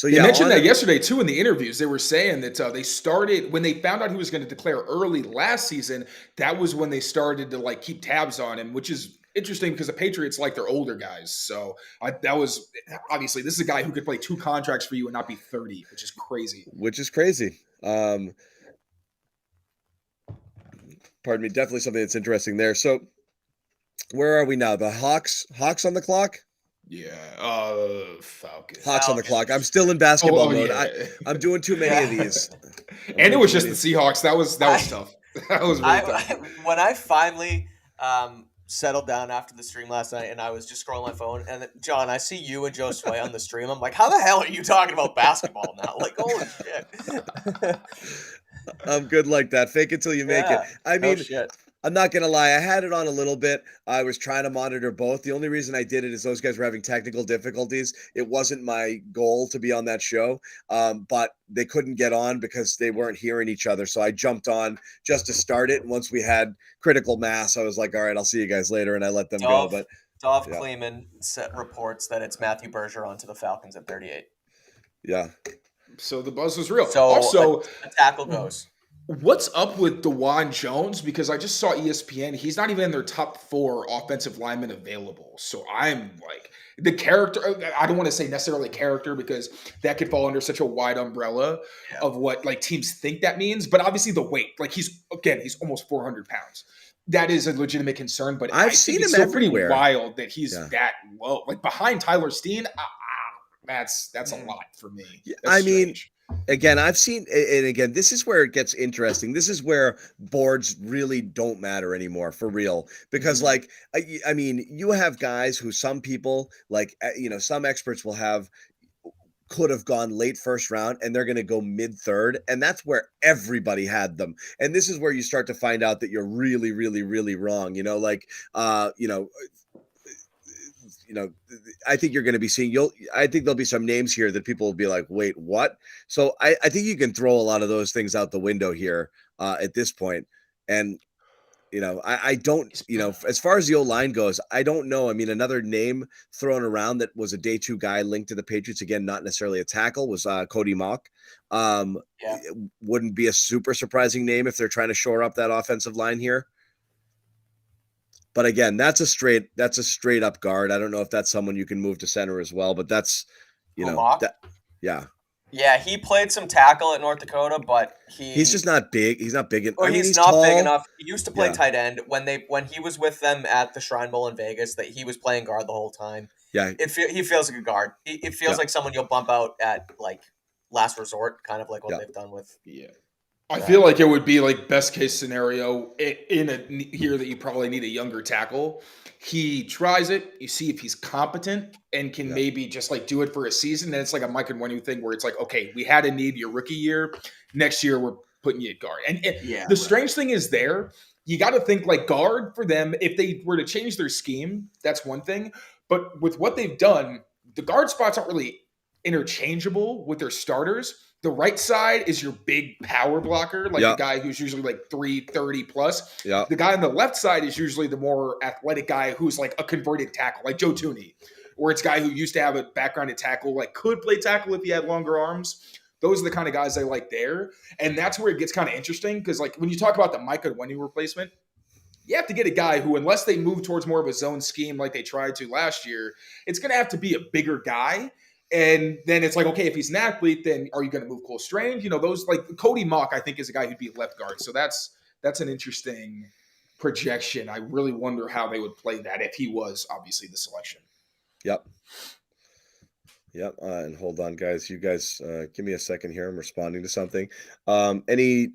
they mentioned that yesterday too in the interviews. They were saying that they started when they found out he was going to declare early last season. That was when they started to like keep tabs on him, which is interesting because the Patriots like their older guys. So that was obviously this is a guy who could play 2 contracts for you and not be 30, which is crazy. Pardon me. Definitely something that's interesting there. So where are we now? The Hawks on the clock. Yeah, Falcons. Hawks on the clock. I'm still in basketball mode. Yeah. I'm doing too many of these. And it was just the Seahawks. That was tough. That was really tough. When I finally settled down after the stream last night and I was just scrolling my phone and John, I see you and Joe Sway on the stream. I'm like, how the hell are you talking about basketball now? Like, holy shit. I'm good like that. Fake it till you make it. I mean, I'm not going to lie. I had it on a little bit. I was trying to monitor both. The only reason I did it is those guys were having technical difficulties. It wasn't my goal to be on that show, but they couldn't get on because they weren't hearing each other. So I jumped on just to start it. And once we had critical mass, I was like, all right, I'll see you guys later. And I let them go. But Dov Kleeman reports that it's Matthew Bergeron to the Falcons at 38. Yeah. So the buzz was real. So also, a tackle goes. What's up with DeJuan Jones? Because I just saw ESPN. He's not even in their top 4 offensive linemen available. So I'm like, the character, I don't want to say necessarily character because that could fall under such a wide umbrella of what like teams think that means. But obviously the weight, like he's almost 400 pounds. That is a legitimate concern. But I've seen him still everywhere. Pretty wild that he's that low. Like behind Tyler Steen, that's a lot for me. I mean, again, I've seen, and again, this is where it gets interesting. This is where boards really don't matter anymore, for real. Because, like, I mean, you have guys who some people, like, some experts will have, could have gone late first round, and they're going to go mid third. And that's where everybody had them. And this is where you start to find out that you're really, really, really wrong. I think you're going to be seeing, I think there'll be some names here that people will be like, wait, what? So I think you can throw a lot of those things out the window here at this point. And, I don't, as far as the O-line goes, I don't know. I mean, another name thrown around that was a day 2 guy linked to the Patriots, again, not necessarily a tackle, was Cody Mock. It wouldn't be a super surprising name if they're trying to shore up that offensive line here. But again, that's a straight up guard. I don't know if that's someone you can move to center as well, but that's, You know, Mock? yeah. Yeah, he played some tackle at North Dakota, but He's just not big. He's not big. Or I mean, he's he's not tall. big enough. He used to play Yeah. tight end when he was with them at the Shrine Bowl in Vegas. That he was playing guard the whole time. Yeah. He feels like a guard. It feels like someone you'll bump out at like last resort, kind of like what they've done with. Yeah. I feel like it would be like best case scenario in a year that you probably need a younger tackle. He tries it, you see if he's competent and can maybe just like do it for a season. Then it's like a Mike and Wenu thing where it's like, okay, we had a need your rookie year. Next year we're putting you at guard. And the strange thing is you got to think like guard for them. If they were to change their scheme, that's one thing. But with what they've done, the guard spots aren't really interchangeable with their starters. The right side is your big power blocker, like the guy who's usually like 330 plus. Yeah. The guy on the left side is usually the more athletic guy who's like a converted tackle, like Joe Tooney, or it's a guy who used to have a background in tackle, like could play tackle if he had longer arms. Those are the kind of guys I like there. And that's where it gets kind of interesting because like when you talk about the Micah Wendy replacement, you have to get a guy who, unless they move towards more of a zone scheme like they tried to last year, it's going to have to be a bigger guy. And then it's like, okay, if he's an athlete, then are you going to move Cole Strange? You know, those like Cody Mock, I think is a guy who'd be left guard. So that's an interesting projection. I really wonder how they would play that if he was obviously the selection. Yep. And hold on, guys. You guys, give me a second here. I'm responding to something. Any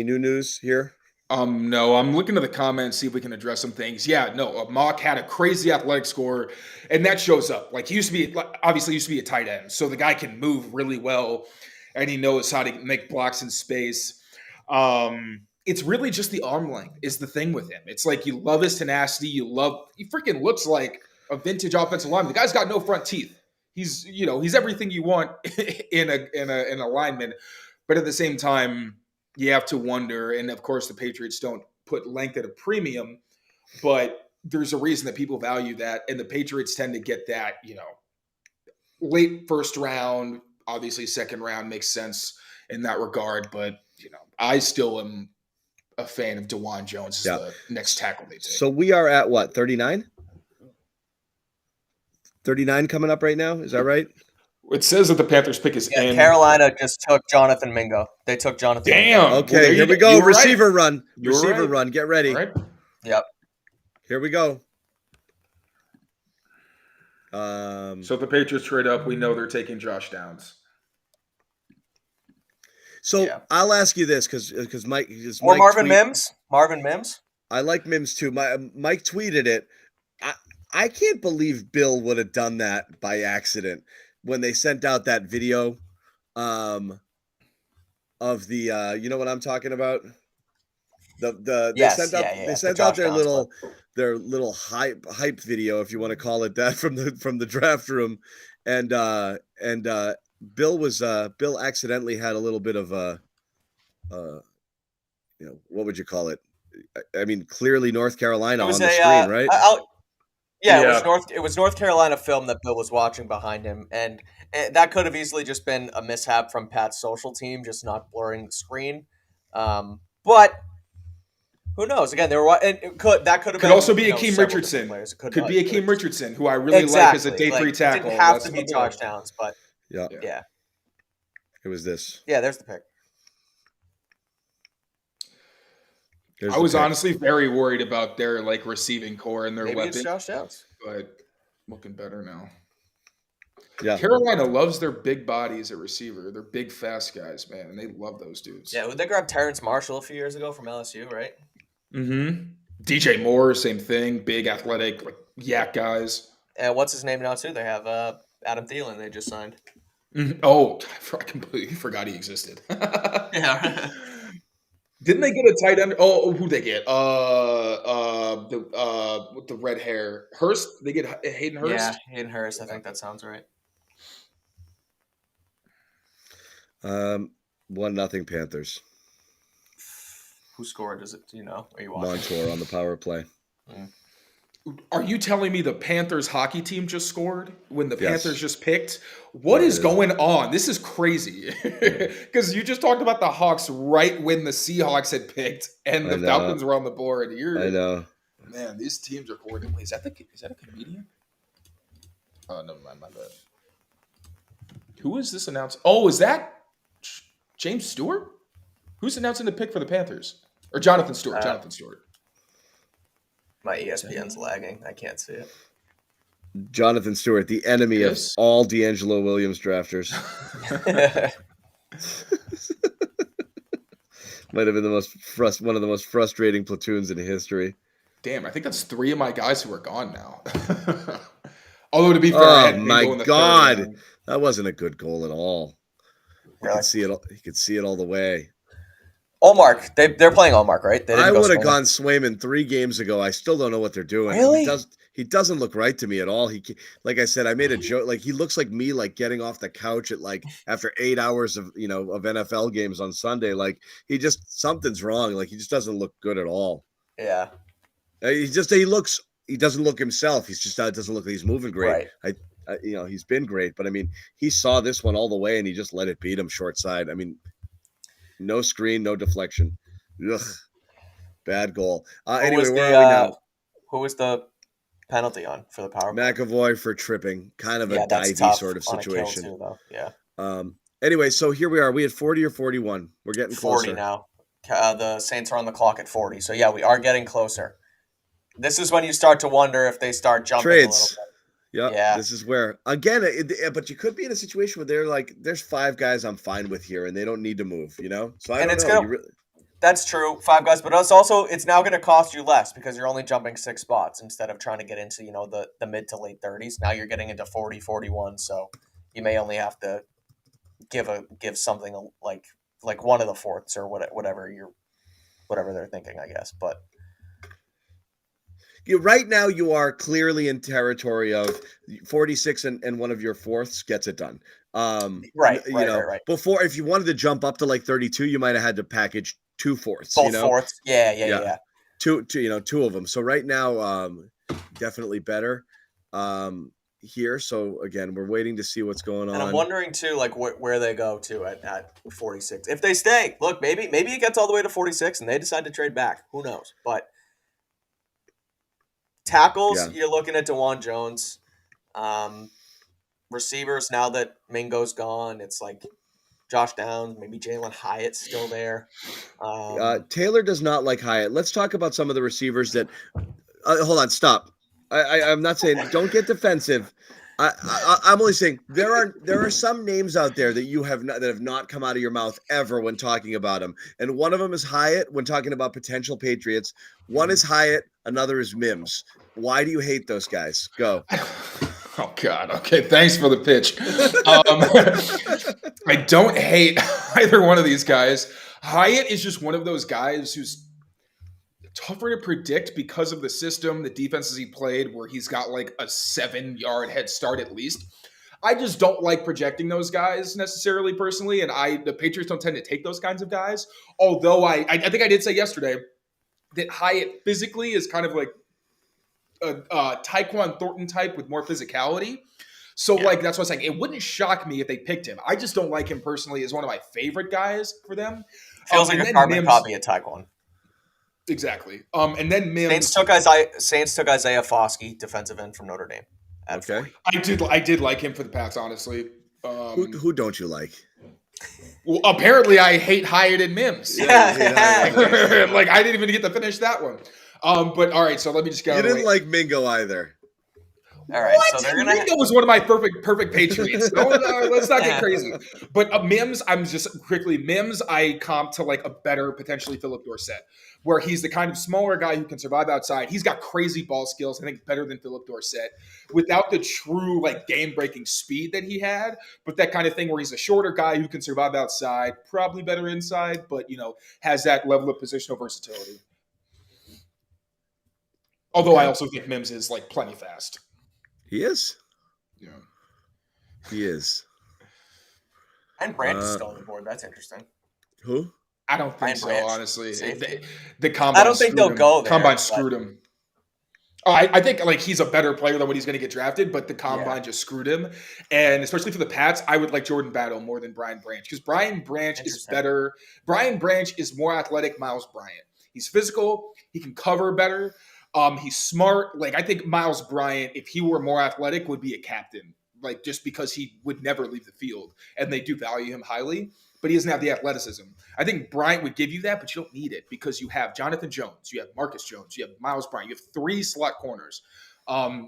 new news here? No, I'm looking at the comments, see if we can address some things. Yeah, no, Mock had a crazy athletic score, and that shows up. Like, he used to be a tight end, so the guy can move really well, and he knows how to make blocks in space. It's really just the arm length is the thing with him. It's like you love his tenacity. He freaking looks like a vintage offensive lineman. The guy's got no front teeth. He's everything you want in a lineman, but at the same time, you have to wonder, and of course the Patriots don't put length at a premium, but there's a reason that people value that, and the Patriots tend to get that, late first round, obviously second round makes sense in that regard, but, I still am a fan of DeJuan Jones as the next tackle they take. So we are at what, 39? 39 coming up right now, is that right? It says that the Panthers pick is in. Carolina just took Jonathan Mingo. They took Jonathan Damn. Mingo. Okay, here we go. Receiver run. Receiver run. Get ready. Right. Yep. Here we go. So if the Patriots trade up, we know they're taking Josh Downs. So I'll ask you this because Mike is Marvin Mims. Marvin Mims. I like Mims too. Mike tweeted it. I can't believe Bill would have done that by accident when they sent out that video of the you know what I'm talking about? They sent out their little hype video, if you want to call it that, from the draft room, and Bill accidentally had a little bit of what would you call it? I mean, clearly North Carolina on the screen, right? It was North Carolina film that Bill was watching behind him, and that could have easily just been a mishap from Pat's social team, just not blurring the screen. But who knows? Again, that could also be Akeem Richardson. Could be Akeem Richardson, who I really like as a day 3 tackle. It didn't have to be touchdowns, but yeah. It was this. Yeah, there's the pick. I was honestly very worried about their receiving core and their weapons. It's Josh Downs, but looking better now. Yeah, Carolina loves their big bodies at receiver. They're big, fast guys, man, and they love those dudes. Yeah, they grabbed Terrence Marshall a few years ago from LSU, right? Mm-hmm. DJ Moore, same thing. Big, athletic, yak guys. And what's his name now too? They have Adam Thielen. They just signed. Mm-hmm. Oh, I completely forgot he existed. Yeah. Didn't they get a tight end? Oh, who'd they get? With the red hair, Hurst. They get Hayden Hurst. Yeah, Hayden Hurst. I think that sounds right. 1-0 Panthers. Who scored? Is it? Do you know? Are you watching? Montour on the power play. Are you telling me the Panthers hockey team just scored when the Panthers just picked? What is going on? This is crazy. Because you just talked about the Hawks right when the Seahawks had picked and the Falcons were on the board. I know. Man, these teams are coordinated. Is that a comedian? Oh, never mind. My bad. Who is this announced? Oh, is that James Stewart? Who's announcing the pick for the Panthers? Or Jonathan Stewart? Jonathan Stewart. My ESPN's lagging. I can't see it. Jonathan Stewart, the enemy of Yes. all D'Angelo Williams drafters. Might have been one of the most frustrating platoons in history. Damn, I think that's 3 of my guys who are gone now. Although to be fair, I had Oh Mingo my in the God, third round. that wasn't a good goal at all. You Really? could see it. You could see it all the way. Allmark. They're playing Allmark, right? They didn't I go would have Swayman. gone Swayman 3 games ago. I still don't know what they're doing. Really? He doesn't look right to me at all. Like I said, I made a joke. Like he looks like me, like getting off the couch at like after 8 hours of NFL games on Sunday. Like something's wrong. Like he just doesn't look good at all. Yeah. He doesn't look himself. He's just doesn't look like he's moving great. Right. He's been great, but I mean, he saw this one all the way and he just let it beat him short side. I mean, no screen, no deflection. Ugh, bad goal. Anyway, where are we now? Who was the penalty on for the power play? McAvoy for tripping, kind of a that's divey tough sort of on a kill situation. too, though. Yeah. Anyway, so here we are. We had 40 or 41. We're getting 40 closer. now. The Saints are on the clock at 40. So yeah, we are getting closer. This is when you start to wonder if they start jumping Trades. a little bit. Yep, Yeah. This is where again, but you could be in a situation where they're like, "There's 5 guys I'm fine with here, and they don't need to move." So I don't know. That's true, 5 guys, but it's now going to cost you less because you're only jumping 6 spots instead of trying to get into the mid to late 30s. Now you're getting into 40, 41, so you may only have to give something like one of the fourths or whatever they're thinking, I guess. But right now you are clearly in territory of 46 and one of your fourths gets it done. Right. Before, if you wanted to jump up to like 32, you might have had to package 2 fourths. Both fourths. Yeah. Two of them. So right now, definitely better here. So again, we're waiting to see what's going on. And I'm wondering too, like where they go to at 46. If they stay, look, maybe it gets all the way to 46 and they decide to trade back. Who knows? But tackles, You're looking at DeJuan Jones. Receivers, now that Mingo's gone, it's like Josh Downs, maybe Jalen Hyatt's still there. Taylor does not like Hyatt. Let's talk about some of the receivers that. Hold on, stop. I'm not saying don't get defensive. I'm only saying there are some names out there that that have not come out of your mouth ever when talking about them, and one of them is Hyatt when talking about potential Patriots. One is Hyatt, another is Mims. Why do you hate those guys? Go. Oh, God. Okay, thanks for the pitch. I don't hate either one of these guys. Hyatt is just one of those guys who's tougher to predict because of the system, the defenses he played, where he's got like a 7-yard head start at least. I just don't like projecting those guys necessarily personally, and the Patriots don't tend to take those kinds of guys. Although I think I did say yesterday that Hyatt physically is kind of like a Tyquan Thornton type with more physicality. So like that's what I was saying. It wouldn't shock me if they picked him. I just don't like him personally as one of my favorite guys for them. Feels like a carbon copy of Tyquan. Exactly. And then Mims. Saints took Isaiah Foskey, defensive end from Notre Dame. Okay. I did like him for the Pats, honestly. Who don't you like? Well, apparently I hate Hyatt and Mims. Yeah. Like I didn't even get to finish that one. But all right, so let me just go. You didn't like Mingo either. All right, What? so they're gonna. Mingo was one of my perfect Patriots. Let's not get crazy. But Mims, Mims, I comp to like a better potentially Philip Dorsett, where he's the kind of smaller guy who can survive outside. He's got crazy ball skills. I think better than Philip Dorsett, without the true like game breaking speed that he had. But that kind of thing where he's a shorter guy who can survive outside, probably better inside, but has that level of positional versatility. Although I also think Mims is like plenty fast. He is. Yeah. He is. And Branch is still on the board. That's interesting. Who? I don't think so, Branch. honestly. Safety. The combine. I don't think they'll go there. Combine screwed him. Oh, I think like he's a better player than what he's going to get drafted, but the combine just screwed him. And especially for the Pats, I would like Jordan Battle more than Brian Branch because Brian Branch is better. Brian Branch is more athletic. Miles Bryant. He's physical. He can cover better. He's smart. Like I think Miles Bryant, if he were more athletic, would be a captain like just because he would never leave the field, and they do value him highly, but he doesn't have the athleticism. I think Bryant would give you that, but you don't need it because you have Jonathan Jones, you have Marcus Jones, you have Miles Bryant, you have 3 slot corners,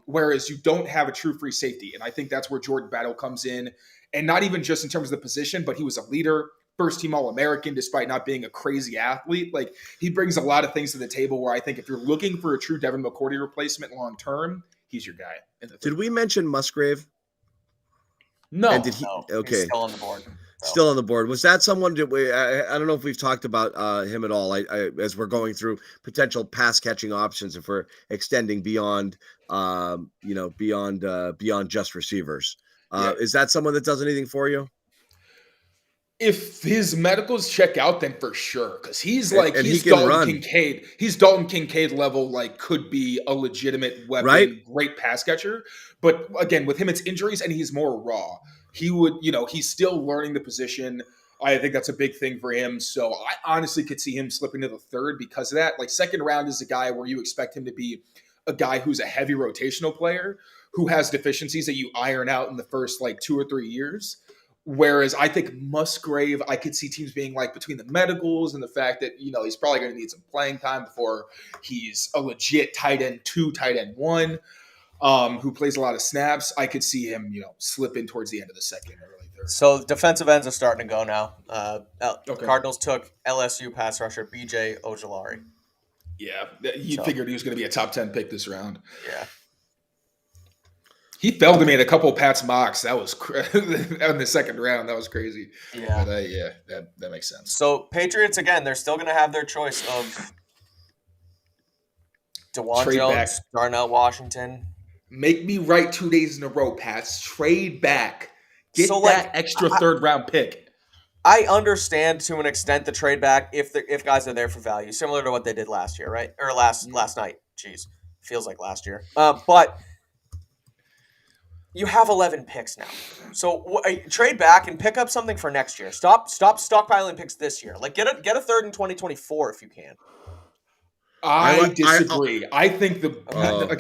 whereas you don't have a true free safety. And I think that's where Jordan Battle comes in, and not even just in terms of the position, but he was a leader, first-team All-American, despite not being a crazy athlete. Like, he brings a lot of things to the table where I think if you're looking for a true Devin McCourty replacement long-term, he's your guy. Did we mention Musgrave? No. And did he? No, Okay, he's still on the board. So. Still on the board. Was that someone that I don't know if we've talked about him at all. I as we're going through potential pass catching options, if we're extending beyond, beyond just receivers. Is that someone that does anything for you? If his medicals check out, then for sure, because he's he can Dalton run. Kincaid. He's Dalton Kincaid level, like could be a legitimate weapon, Right? Great pass catcher. But again, with him, it's injuries, and he's more raw. He would, he's still learning the position. I think that's a big thing for him. So I honestly could see him slipping to the 3rd because of that. Like, second round is a guy where you expect him to be a guy who's a heavy rotational player who has deficiencies that you iron out in the first 2 or 3 years. Whereas I think Musgrave, I could see teams being between the medicals and the fact that, he's probably going to need some playing time before he's a legit tight end 2, tight end 1, who plays a lot of snaps. I could see him, slip in towards the end of the 2nd, early 3rd. So defensive ends are starting to go now. Okay. Cardinals took LSU pass rusher B.J. Ojulari. Yeah, you figured he was going to be a top 10 pick this round. Yeah. He fell to me in a couple of Pat's mocks. That was in the 2nd round. That was crazy. Yeah. But, that makes sense. So Patriots, again, they're still going to have their choice of DeJuan Trade Jones, back. Darnell Washington. Make me right 2 days in a row, Pats. Trade back. Get So, that extra 3rd round pick. I understand to an extent the trade back if guys are there for value, similar to what they did last year, right? Or last night. Jeez, feels like last year. But you have 11 picks now, so trade back and pick up something for next year. Stop stockpiling picks this year. Like get a 3rd in 2024 if you can. I disagree. I think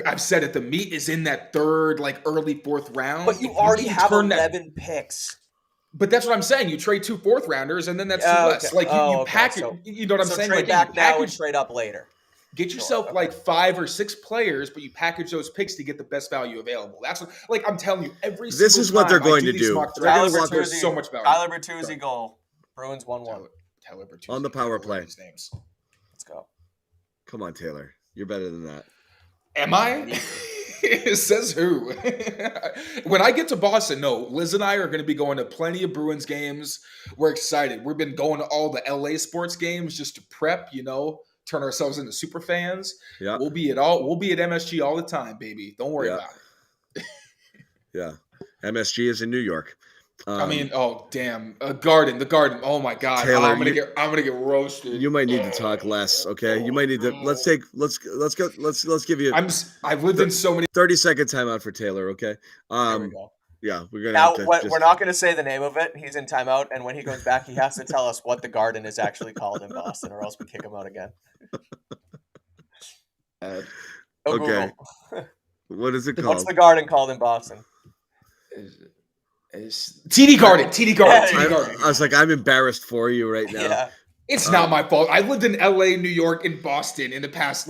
I've said it. The meat is in that 3rd, early 4th round. But you already have 11 picks. But that's what I'm saying. You trade 2 4th rounders, and then that's 2 less. You package. So, you know what I'm saying? Trade back now and trade up later. Get yourself 5 or 6 players, but you package those picks to get the best value available. That's what, I'm telling you, this is what they're going to do. There's so much value. Tyler Bertuzzi goal. Bruins 1-1. Tyler Bertuzzi on the power play. Names. Let's go. Come on, Taylor. You're better than that. Am I? Says who? When I get to Boston, no, Liz and I are going to be going to plenty of Bruins games. We're excited. We've been going to all the LA sports games just to prep, turn ourselves into super fans. Yeah. We'll be at MSG all the time, baby. Don't worry about it. Yeah. MSG is in New York. Oh damn, the Garden. Oh my God, Taylor, I'm gonna get roasted. You might need to talk less, okay? You might need to let's give you. I've lived in so many 30-second timeout for Taylor, okay? There we go. Yeah, we're gonna. Now we're not gonna say the name of it. He's in timeout, and when he goes back, he has to tell us what the Garden is actually called in Boston, or else we kick him out again. Okay. What is it called? What's the Garden called in Boston? TD Garden. TD Garden. I was like, I'm embarrassed for you right now. Yeah. It's not my fault. I lived in LA, New York, and Boston in the past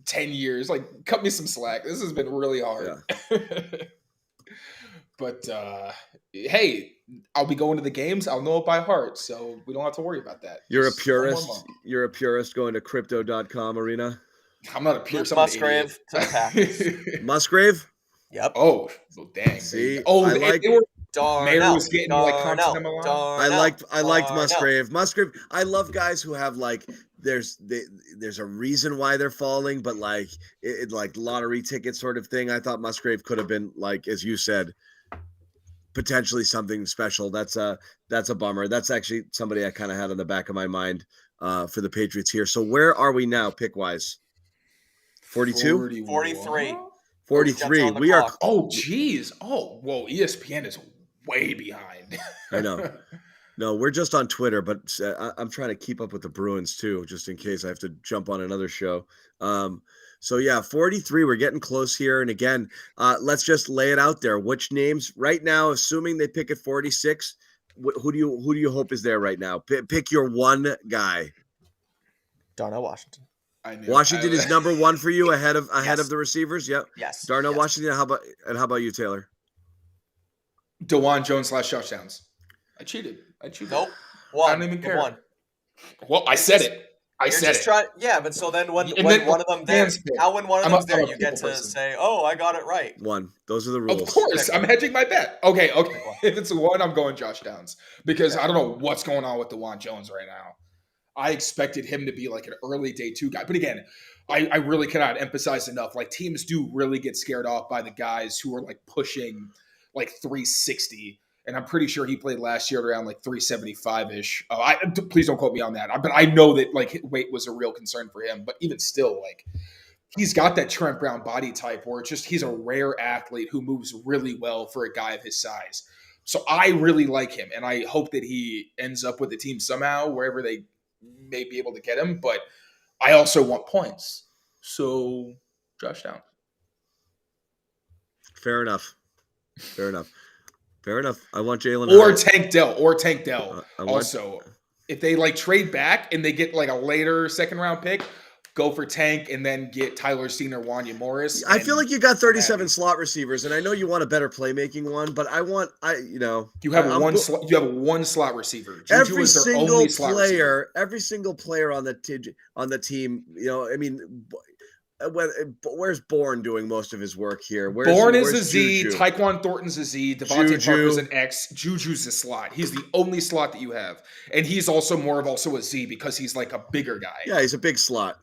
10 years. Cut me some slack. This has been really hard. Yeah. But hey, I'll be going to the games. I'll know it by heart, so we don't have to worry about that. You're a purist. You're a purist going to crypto.com arena. I'm not a purist. Musgrave to the Packers. Musgrave? Yep. Oh, dang. See, Mayor was getting content on my line. I liked Musgrave. Musgrave. I love guys who have there's a reason why they're falling, but lottery ticket sort of thing. I thought Musgrave could have been as you said, potentially something special. That's a bummer. That's actually somebody I kind of had in the back of my mind for the Patriots here. So where are we now pick wise? 42? 43. 43. We are. Oh, geez. Oh, whoa. ESPN is way behind. I know. No, we're just on Twitter, but I'm trying to keep up with the Bruins too, just in case I have to jump on another show. So yeah, 43. We're getting close here. And again, let's just lay it out there. Which names right now, assuming they pick at 46, who do you hope is there right now? Pick your one guy. Darnell Washington. Washington is number one for you ahead of Yes. the receivers. Yep. Yes. Darnell Yes. Washington. How about you, Taylor? DeJuan Jones / touchdowns. I cheated. Nope. I don't even care. One. Well, I said it. I said it. Yeah, but so then when And then one of them there, when one of them's there, I'm a you get people to person. say, "Oh, I got it right." One. Those are the rules. Of course, I'm hedging my bet. Okay. If it's one, I'm going Josh Downs because I don't know what's going on with DeJuan Jones right now. I expected him to be like an early day 2 guy, but again, I really cannot emphasize enough. Like teams do really get scared off by the guys who are like pushing like 360. And I'm pretty sure he played last year around like 375-ish. Please don't quote me on that. But I know that like weight was a real concern for him. But even still, like he's got that Trent Brown body type where it's just he's a rare athlete who moves really well for a guy of his size. So I really like him, and I hope that he ends up with the team somehow, wherever they may be able to get him. But I also want points. So Josh Downs. Fair enough. I want Jalen Or Hurts. Tank Dell. Also, if they like trade back and they get like a later second round pick, go for Tank and then get Tyler Steen or Wanya Morris. I feel like you got 37 slot receivers, and I know you want a better playmaking one, but you have one slot receiver. Juju every is their single only slot player, receiver. every single player on the team. Where's Bourne doing most of his work here? Bourne is a Z. Juju? Tyquan Thornton's a Z. Devontae Juju. Parker's an X. Juju's a slot. He's the only slot that you have, and he's also more of a Z because he's like a bigger guy. Yeah, he's a big slot.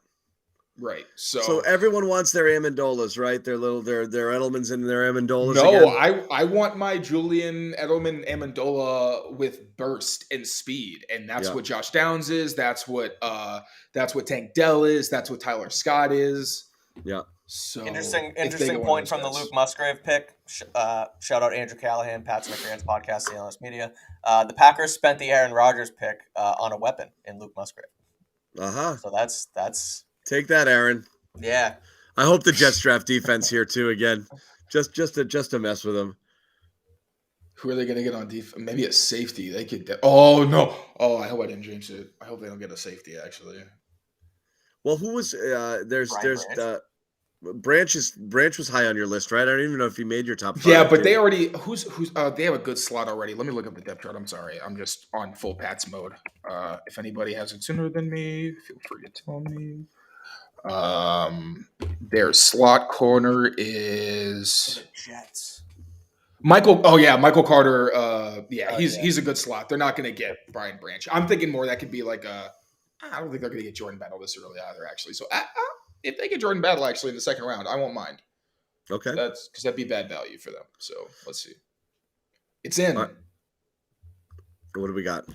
Right. So everyone wants their Amendolas, right? Their Edelmans and their Amendolas. No, again. I want my Julian Edelman Amendola with burst and speed, and that's what Josh Downs is. That's what Tank Dell is. That's what Tyler Scott is. Yeah. So interesting point from the Luke Musgrave pick. Shout out Andrew Callahan, Pat's McGrand's podcast, CLNS Media. The Packers spent the Aaron Rodgers pick on a weapon in Luke Musgrave. So that's. Take that, Aaron. Yeah. I hope the Jets draft defense here too. Again, just to mess with them. Who are they going to get on defense? Maybe a safety. They could. Oh no! Oh, I hope I didn't jinx it. I hope they don't get a safety. Actually. Well, who was Branch was high on your list, right? I don't even know if he made your top 5. Yeah, but they already they have a good slot already. Let me look up the depth chart. I'm sorry, I'm just on full Pats mode. If anybody has it sooner than me, feel free to tell me. Their slot corner is Jets. Michael. Oh yeah, Michael Carter. He's a good slot. They're not going to get Brian Branch. I'm thinking more that could be like a. I don't think they're going to get Jordan Battle this early either. Actually, so if they get Jordan Battle actually in the second round, I won't mind. Okay, that's because that'd be bad value for them. So let's see. It's in. What do we got?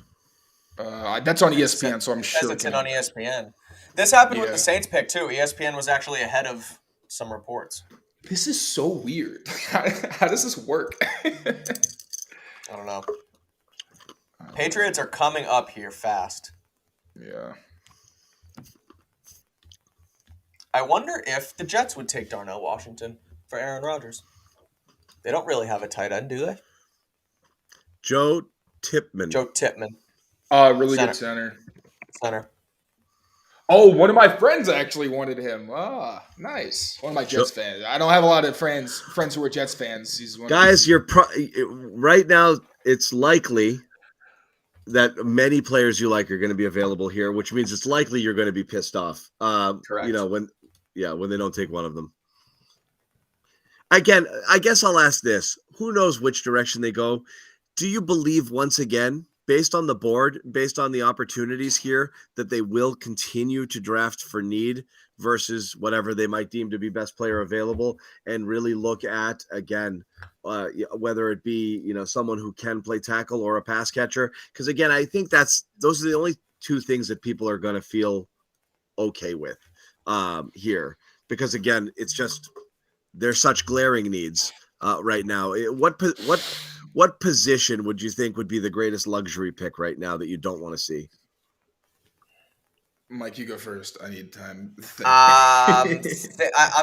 That's on ESPN, so I'm sure it's in on ESPN. This happened with the Saints pick too. ESPN was actually ahead of some reports. This is so weird. How does this work? I don't know. Patriots are coming up here fast. Yeah. I wonder if the Jets would take Darnell Washington for Aaron Rodgers. They don't really have a tight end, do they? Joe Tippmann. Really good center. Oh, one of my friends actually wanted him. Ah, nice. One of my Jets fans. I don't have a lot of friends who are Jets fans. He's one guys, right now it's likely that many players you like are going to be available here, which means it's likely you're going to be pissed off. Correct. When they don't take one of them. Again, I guess I'll ask this. Who knows which direction they go? Do you believe once again, based on the board, based on the opportunities here, that they will continue to draft for need versus whatever they might deem to be best player available, and really look at, again, whether it be, someone who can play tackle or a pass catcher? Because again, I think those are the only two things that people are going to feel okay with here, because again, it's just, there's such glaring needs right now. What position would you think would be the greatest luxury pick right now that you don't want to see? Mike, you go first. I need time. I'm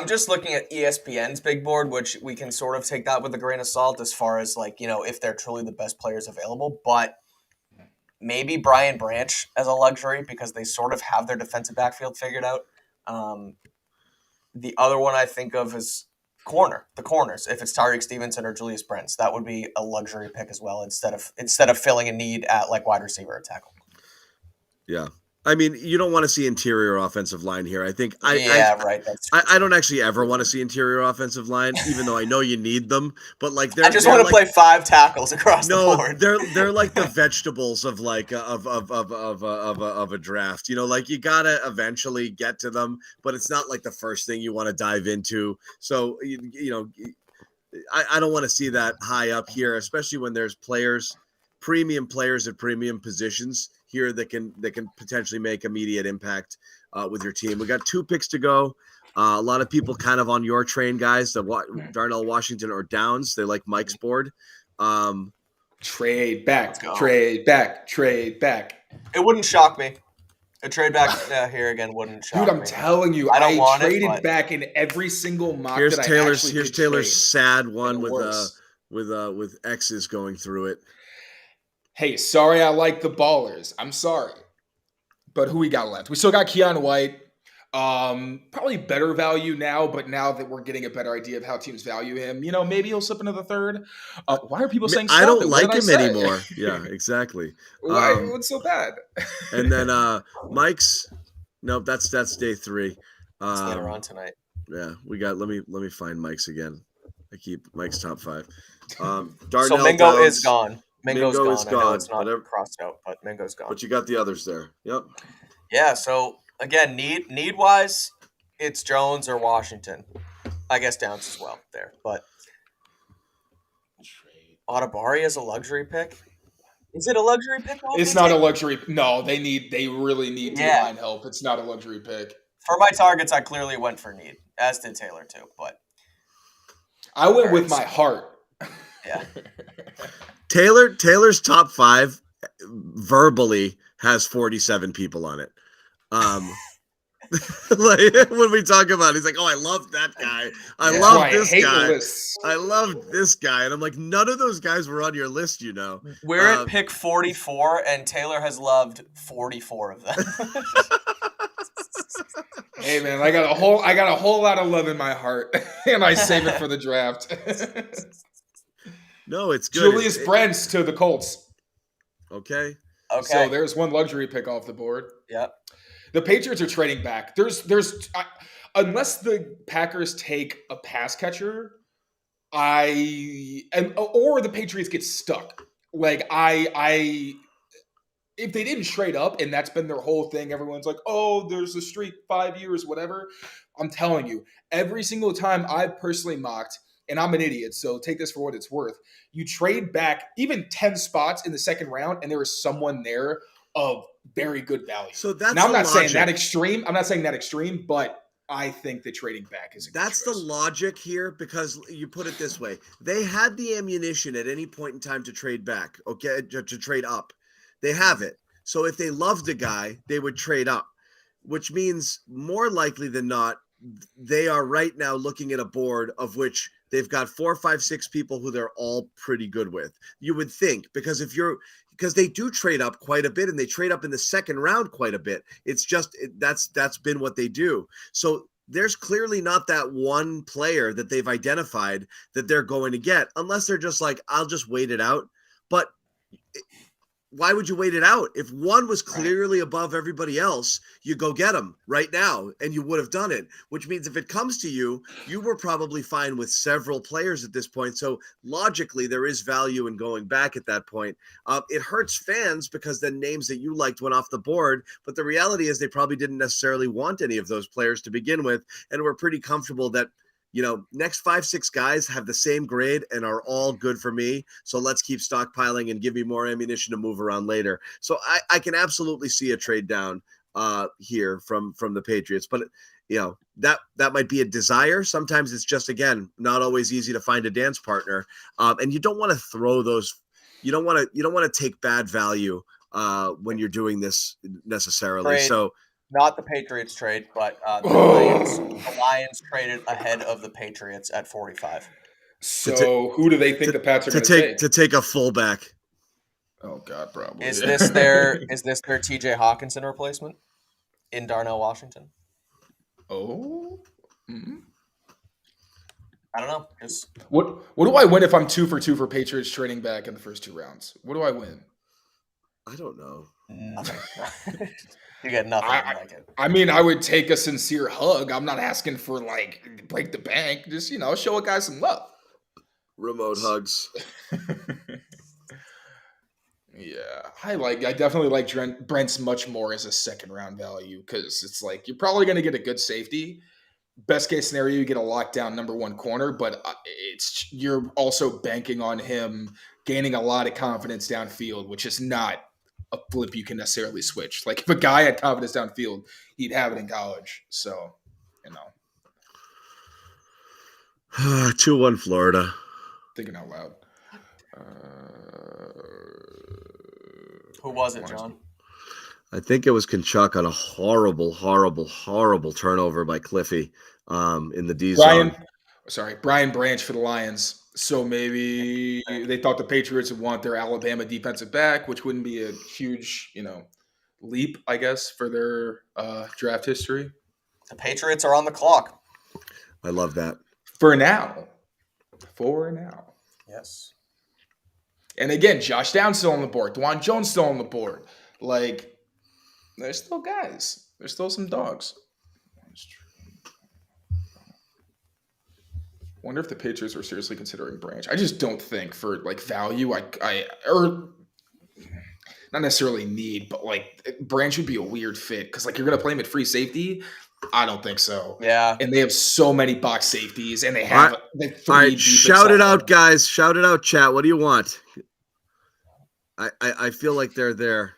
just looking at ESPN's big board, which we can sort of take that with a grain of salt as far as like, if they're truly the best players available. But maybe Brian Branch as a luxury because they sort of have their defensive backfield figured out. The other one I think of is the corners. If it's Tyreek Stevenson or Julius Brents, that would be a luxury pick as well instead of filling a need at like wide receiver or tackle. Yeah. I mean, you don't want to see interior offensive line here. I think right. That's true. I don't actually ever want to see interior offensive line, even though I know you need them. But like, I just want to play 5 tackles across the board. They're like the vegetables of like of a draft. Like you gotta eventually get to them, but it's not like the first thing you want to dive into. So I don't want to see that high up here, especially when there's premium players at premium positions here that can potentially make immediate impact with your team. We got 2 picks to go. A lot of people kind of on your train, guys. Darnell Washington or Downs. They like Mike's board. Trade back. It wouldn't shock me. A trade back here again wouldn't shock me. Dude, I'm telling you, I don't want traded it, back in every single mock. Here's that Taylor's. I Here's Taylor's trade. sad one with X's going through it. Hey, sorry I like the ballers. I'm sorry. But who we got left? We still got Keion White. Probably better value now, but now that we're getting a better idea of how teams value him, maybe he'll slip into the third. Why are people saying I don't like him anymore? Yeah, exactly. Why? What's so bad? And then Mike's. Nope, that's day 3. It's later on tonight. Yeah, we got. Let me find Mike's again. I keep Mike's top 5. Darnell so Mingo Downs, is gone. Mingo's gone. I know it's not crossed out, but Mingo's gone. But you got the others there. Yep. Yeah. So again, need wise, it's Jones or Washington. I guess Downs as well there, but Audibari is a luxury pick. Is it a luxury pick? It's not a luxury. No, they really need D-line help. It's not a luxury pick. For my targets, I clearly went for need, as did Taylor too. But I went with my heart. Yeah. Taylor's top 5 verbally has 47 people on it. Like when we talk about it, he's like, "Oh, I love that guy. I love this guy. I love this guy." And I'm like, none of those guys were on your list, We're at pick 44, and Taylor has loved 44 of them. Hey man, I got a whole lot of love in my heart, and I save it for the draft. No, it's good. Julius Brents to the Colts. Okay. So there's one luxury pick off the board. Yep. The Patriots are trading back. There's unless the Packers take a pass catcher, or the Patriots get stuck. Like if they didn't trade up and that's been their whole thing, everyone's like, "Oh, there's a streak, 5 years, whatever." I'm telling you, every single time I've personally mocked, and I'm an idiot, so take this for what it's worth. You trade back even 10 spots in the second round, and there is someone there of very good value. So that's now I'm not saying that extreme. I'm not saying that extreme, but I think the trading back is a good choice. The logic here, because you put it this way. They had the ammunition at any point in time to trade back, okay, to trade up. They have it. So if they loved a guy, they would trade up, which means more likely than not, they are right now looking at a board of which they've got 4, 5, 6 people who they're all pretty good with. You would think, because they do trade up quite a bit, and they trade up in the second round quite a bit. It's just that's been what they do. So there's clearly not that one player that they've identified that they're going to get, unless they're just like, I'll just wait it out. But why would you wait it out? If one was clearly above everybody else, you go get him right now, and you would have done it, which means if it comes to you, you were probably fine with several players at this point. So logically, there is value in going back at that point. It hurts fans because the names that you liked went off the board, but the reality is they probably didn't necessarily want any of those players to begin with, and we're pretty comfortable that next 5, 6 guys have the same grade and are all good for me. So let's keep stockpiling and give me more ammunition to move around later. So I can absolutely see a trade down here from the Patriots, but that might be a desire. Sometimes it's just, again, not always easy to find a dance partner. And you don't want to throw those. You don't want to take bad value when you're doing this necessarily. Trade. So Not the Patriots trade, but the Lions traded ahead of the Patriots at 45. So who do they think the Pats are going to take? To take a fullback? Oh God, probably. Is this their TJ Hawkinson replacement in Darnell Washington? Oh. Mm-hmm. I don't know. Just What do I win if I'm 2 for 2 for Patriots trading back in the first 2 rounds? What do I win? I don't know. nothing. You get nothing like it. I mean, I would take a sincere hug. I'm not asking for like break the bank. Just show a guy some love. Remote hugs. Yeah, I definitely like Brent's much more as a second round value because it's like you're probably going to get a good safety. Best case scenario, you get a lockdown number 1 corner, but you're also banking on him gaining a lot of confidence downfield, which is not a flip you can necessarily switch. Like if a guy had confidence downfield, he'd have it in college. So, 2-1 Florida. Thinking out loud. Who was it, John? I think it was Kachuk on a horrible, horrible, horrible turnover by Cliffy in the D zone. Brian Branch for the Lions. So maybe they thought the Patriots would want their Alabama defensive back, which wouldn't be a huge, leap, I guess, for their draft history. The Patriots are on the clock. I love that. For now. Yes. And again, Josh Downs still on the board. Dwan Jones still on the board. Like, there's still guys. There's still some dogs. Wonder if the Patriots were seriously considering Branch. I just don't think for like value, or not necessarily need, but like Branch would be a weird fit because like you're gonna play him at free safety. I don't think so. Yeah. And they have so many box safeties, and they have all right. Shout it out, guys. Shout it out, chat. What do you want? I feel like they're there.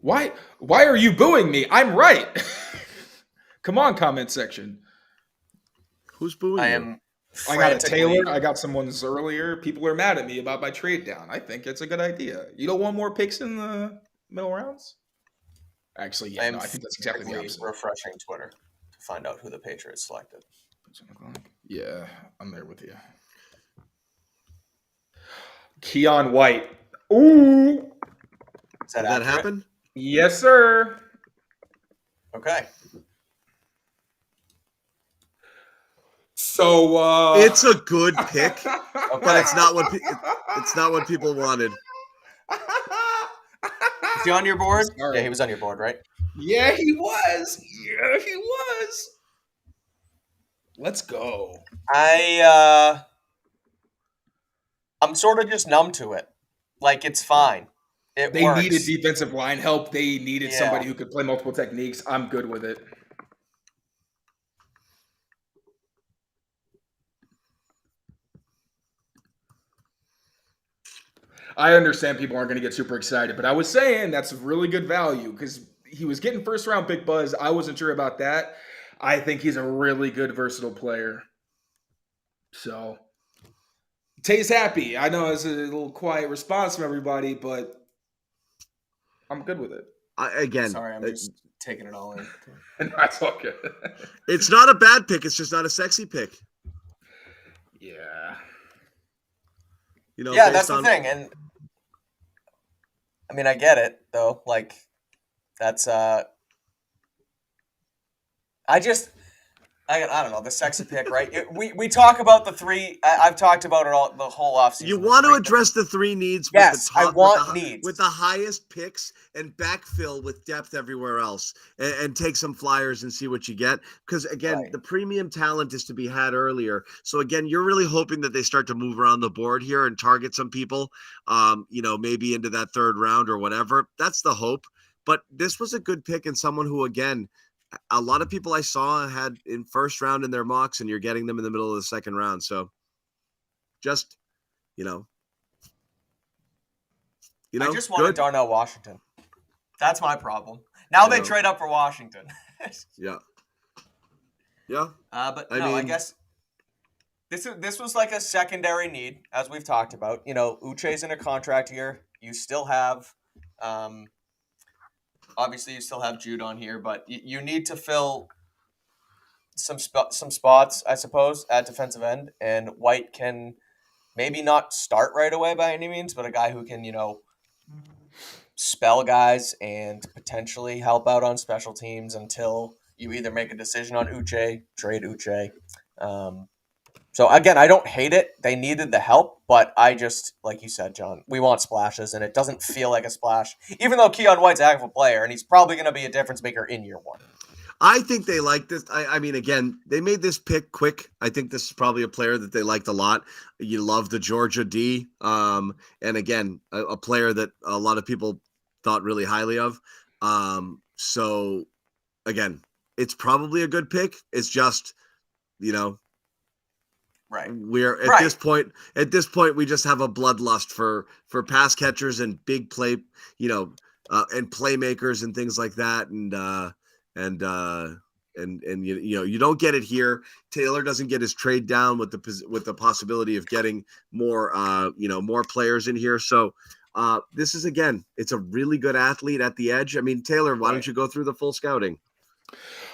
Why are you booing me? I'm right. Come on, comment section. Who's booing you? I got a Taylor. I got some ones earlier. People are mad at me about my trade down. I think it's a good idea. You don't want more picks in the middle rounds? Actually, yeah, I think that's exactly the opposite. Refreshing Twitter to find out who the Patriots selected. Yeah, I'm there with you. Keion White. Ooh. Did that happen? Yes, sir. Okay. So it's a good pick, but it's not what people wanted. Is he on your board? Yeah, he was on your board, right? Yeah, he was. Let's go. I'm sort of just numb to it. Like, it's fine. They needed defensive line help. They needed somebody who could play multiple techniques. I'm good with it. I understand people aren't going to get super excited, but I was saying that's really good value because he was getting first round pick buzz. I wasn't sure about that. I think he's a really good versatile player. So Tay's happy. I know it's a little quiet response from everybody, but I'm good with it. Sorry, I'm just taking it all in. That's all good. It's not a bad pick. It's just not a sexy pick. Yeah. Yeah, that's the thing. And I mean, I get it though. Like, that's I don't know, the sexy pick, right? We talk about the three. I've talked about it all the whole offseason. You want to address the three needs. Yes, with the top, I want needs with the highest picks and backfill with depth everywhere else, and take some flyers and see what you get. Because again, the premium talent is to be had earlier. So again, you're really hoping that they start to move around the board here and target some people. Maybe into that third round or whatever. That's the hope. But this was a good pick and someone who, again, a lot of people I saw had in first round in their mocks, and you're getting them in the middle of the second round. So just, I just wanted Darnell Washington. That's my problem. Now they trade up for Washington. Yeah. But I guess this was like a secondary need, as we've talked about. Uche's in a contract year. You still have Obviously, you still have Jude on here, but you need to fill some spots, I suppose, at defensive end. And White can maybe not start right away by any means, but a guy who can, spell guys and potentially help out on special teams until you either make a decision on Uche, trade Uche. So again, I don't hate it. They needed the help, but I just, like you said, John, we want splashes, and it doesn't feel like a splash. Even though Keion White's a heck of a player, and he's probably going to be a difference maker in year one. I think they like this. I mean, again, they made this pick quick. I think this is probably a player that they liked a lot. You love the Georgia D. And again, a player that a lot of people thought really highly of. So again, it's probably a good pick. It's just, right. We're at this point. At this point, we just have a bloodlust for pass catchers and big play, and playmakers and things like that. And you don't get it here. Taylor doesn't get his trade down with the possibility of getting more more players in here. So this is, again, it's a really good athlete at the edge. I mean, Taylor, why don't you go through the full scouting?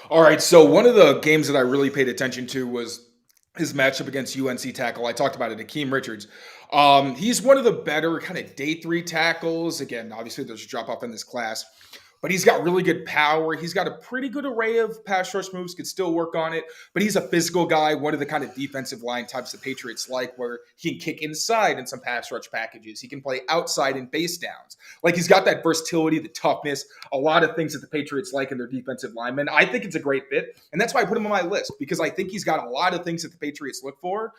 All right. So one of the games that I really paid attention to was his matchup against UNC tackle. I talked about it, Akeem Richards. He's one of the better kind of day 3 tackles. Again, obviously there's a drop off in this class, but he's got really good power. He's got a pretty good array of pass rush moves, could still work on it, but he's a physical guy, one of the kind of defensive line types the Patriots like, where he can kick inside in some pass rush packages. He can play outside in base downs. Like, he's got that versatility, the toughness, a lot of things that the Patriots like in their defensive linemen. I think it's a great fit, and that's why I put him on my list, because I think he's got a lot of things that the Patriots look for.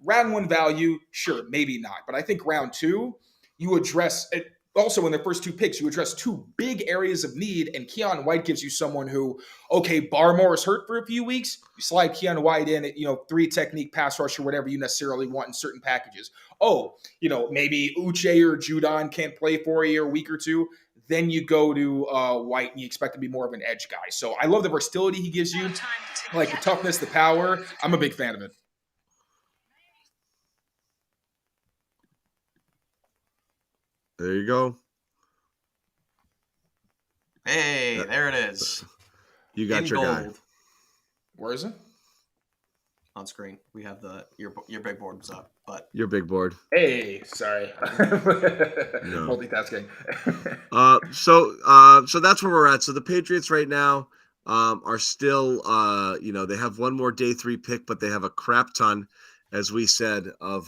Round 1 value, sure, maybe not, but I think round 2, you address it. Also, in the first 2 picks, you address 2 big areas of need, and Keion White gives you someone who, okay, Barmore is hurt for a few weeks. You slide Keion White in at, 3 technique pass rush or whatever you necessarily want in certain packages. Oh, maybe Uche or Judon can't play for a week or 2. Then you go to White and you expect to be more of an edge guy. So I love the versatility he gives you, like the toughness, the power. I'm a big fan of it. There you go. Hey, there it is. You got your guy. Where is it? On screen. We have your big board was up, but your big board. Hey, sorry. Multitasking. So that's where we're at. So the Patriots right now are still they have one more day 3 pick, but they have a crap ton, as we said, of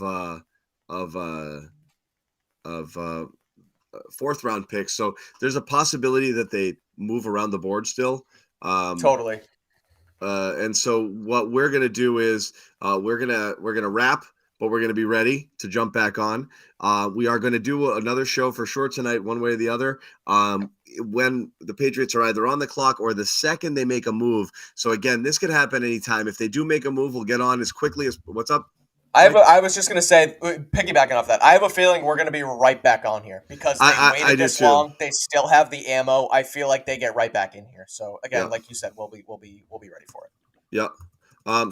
4th round picks. So there's a possibility that they move around the board still. Totally. And so what we're going to do is we're going to wrap, but we're going to be ready to jump back on. We are going to do another show for sure tonight, one way or the other, when the Patriots are either on the clock or the second they make a move. So again, this could happen anytime. If they do make a move, we'll get on as quickly as – what's up? I was just going to say, piggybacking off that, I have a feeling we're going to be right back on here because they waited this long. They still have the ammo. I feel like they get right back in here. So again, like you said, we'll be ready for it. Yeah.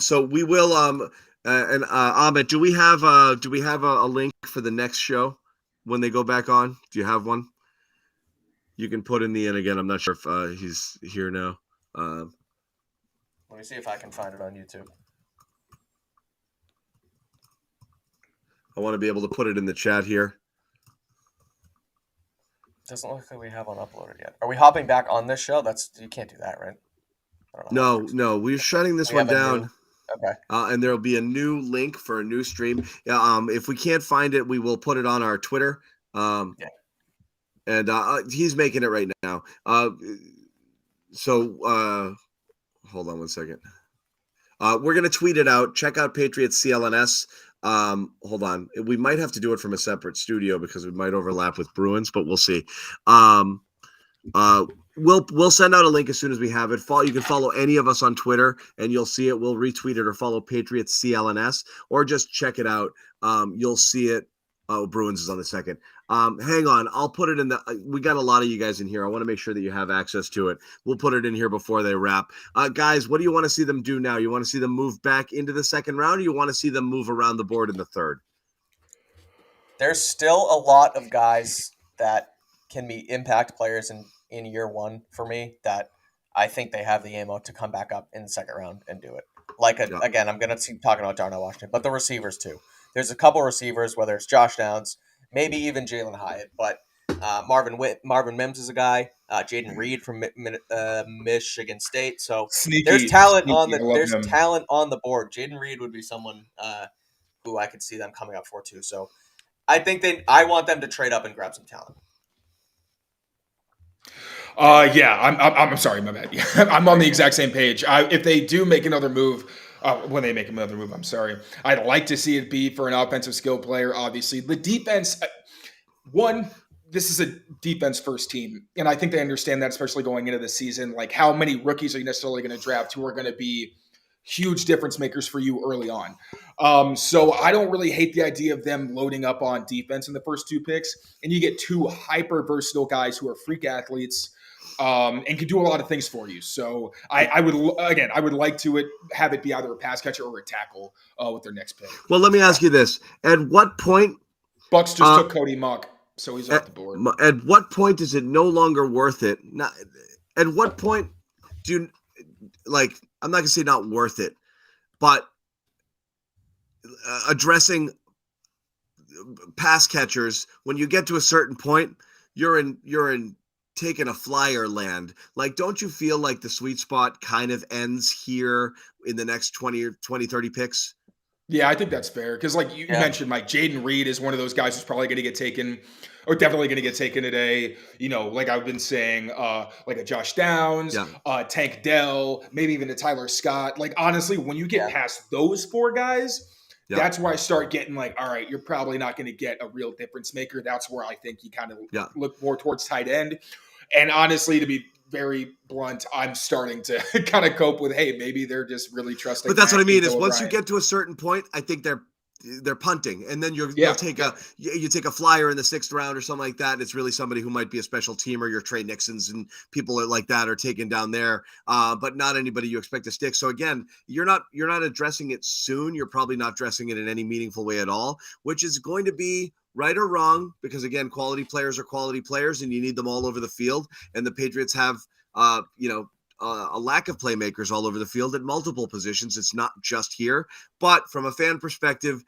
So we will. And Ahmed, do we have a link for the next show when they go back on? Do you have one? You can put in the end again. I'm not sure if he's here now. Let me see if I can find it on YouTube. I want to be able to put it in the chat here. Doesn't look like we have one uploaded yet. Are we hopping back on this show? You can't do that, right? No, we're shutting this one down. Okay. And there'll be a new link for a new stream. If we can't find it, we will put it on our Twitter. And he's making it right now. So hold on one second. We're going to tweet it out. Check out Patriots CLNS. Hold on. We might have to do it from a separate studio because it might overlap with Bruins, but we'll see. We'll send out a link as soon as we have it. You can follow any of us on Twitter and you'll see it. We'll retweet it or follow Patriots CLNS or just check it out. You'll see it. Oh, Bruins is on the second. Hang on. I'll put it in we got a lot of you guys in here. I want to make sure that you have access to it. We'll put it in here before they wrap. Guys, what do you want to see them do now? You want to see them move back into the second round or you want to see them move around the board in the third? There's still a lot of guys that can be impact players in in year one for me that I think they have the ammo to come back up in the second round and do it. Again, I'm going to keep talking about Darnell Washington, but the receivers too. There's a couple receivers, whether it's Josh Downs, maybe even Jalen Hyatt, but Marvin Mims is a guy. Jaden Reed from Michigan State. So Sneaky. there's talent Sneaky. on I love him. talent on the board. Jaden Reed would be someone who I could see them coming up for too. So I think I want them to trade up and grab some talent. I'm sorry, my bad. I'm on the exact same page. If they do make another move, when they make another move, I'm sorry. I'd like to see it be for an offensive skill player. Obviously, the defense. This is a defense first team, and I think they understand that, especially going into the season. Like, how many rookies are you necessarily going to draft who are going to be huge difference makers for you early on? So I don't really hate the idea of them loading up on defense in the first 2 picks, and you get 2 hyper versatile guys who are freak athletes. And can do a lot of things for you. So I would like to have it be either a pass catcher or a tackle with their next pick. Well, let me ask you this: at what point? Bucks just took Cody Mock, so he's off the board. At what point is it no longer worth it? At what point do you like? I'm not gonna say not worth it, but addressing pass catchers when you get to a certain point, you're in taking a flyer land. Like, don't you feel like the sweet spot kind of ends here in the next 20, 30 picks? Yeah, I think that's fair. Because like you mentioned, Mike, Jaden Reed is one of those guys who's probably going to get taken, or definitely going to get taken today. You know, like I've been saying, like a Josh Downs, Tank Dell, maybe even a Tyler Scott. Like, honestly, when you get past those 4 guys, that's where I start getting like, all right, you're probably not going to get a real difference maker. That's where I think you kind of look more towards tight end. And honestly, to be very blunt, I'm starting to kind of cope with, hey, maybe they're just really trusting. But that's what I mean is once you get to a certain point, I think they're punting, and then you'll take a flyer in the 6th round or something like that. And it's really somebody who might be a special teamer. Your Trey Nixons and people like that are taken down there, but not anybody you expect to stick. So again, you're not addressing it soon. You're probably not addressing it in any meaningful way at all, which is going to be right or wrong, because again, quality players are quality players, and you need them all over the field. And the Patriots have, a lack of playmakers all over the field at multiple positions. It's not just here, but from a fan perspective,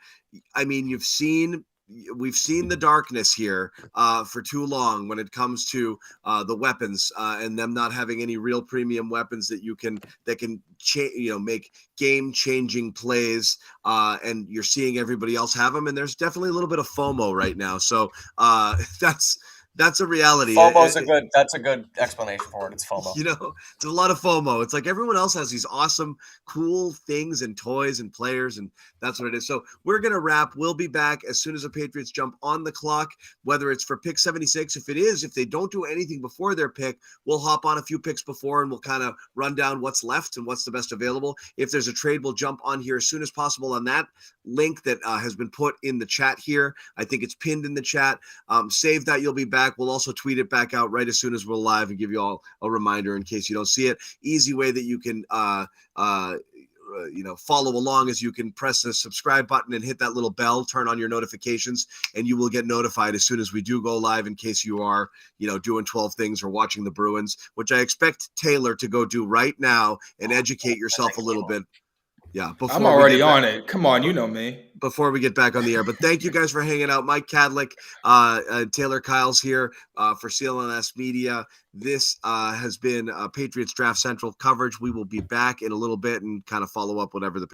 I mean, we've seen the darkness here for too long when it comes to the weapons and them not having any real premium weapons that can make game-changing plays, and you're seeing everybody else have them, and there's definitely a little bit of FOMO right now. So that's a reality. That's a good explanation for it. It's FOMO. It's a lot of FOMO. It's like everyone else has these awesome, cool things and toys and players, and that's what it is. So we're going to wrap. We'll be back as soon as the Patriots jump on the clock, whether it's for pick 76. If they don't do anything before their pick, we'll hop on a few picks before, and we'll kind of run down what's left and what's the best available. If there's a trade, we'll jump on here as soon as possible on that link that has been put in the chat here. I think it's pinned in the chat. Save that. You'll be back. We'll also tweet it back out right as soon as we're live and give you all a reminder in case you don't see it. Easy way that you can follow along is you can press the subscribe button and hit that little bell, turn on your notifications, and you will get notified as soon as we do go live, in case you are doing 12 things or watching the Bruins, which I expect Taylor to go do right now and educate yourself a little bit. Yeah, I'm already on it. Come on, you know me. Before we get back on the air, but thank you guys for hanging out. Mike Kadlick, Taylor Kyles here for CLNS Media. This has been Patriots Draft Central coverage. We will be back in a little bit and kind of follow up whatever the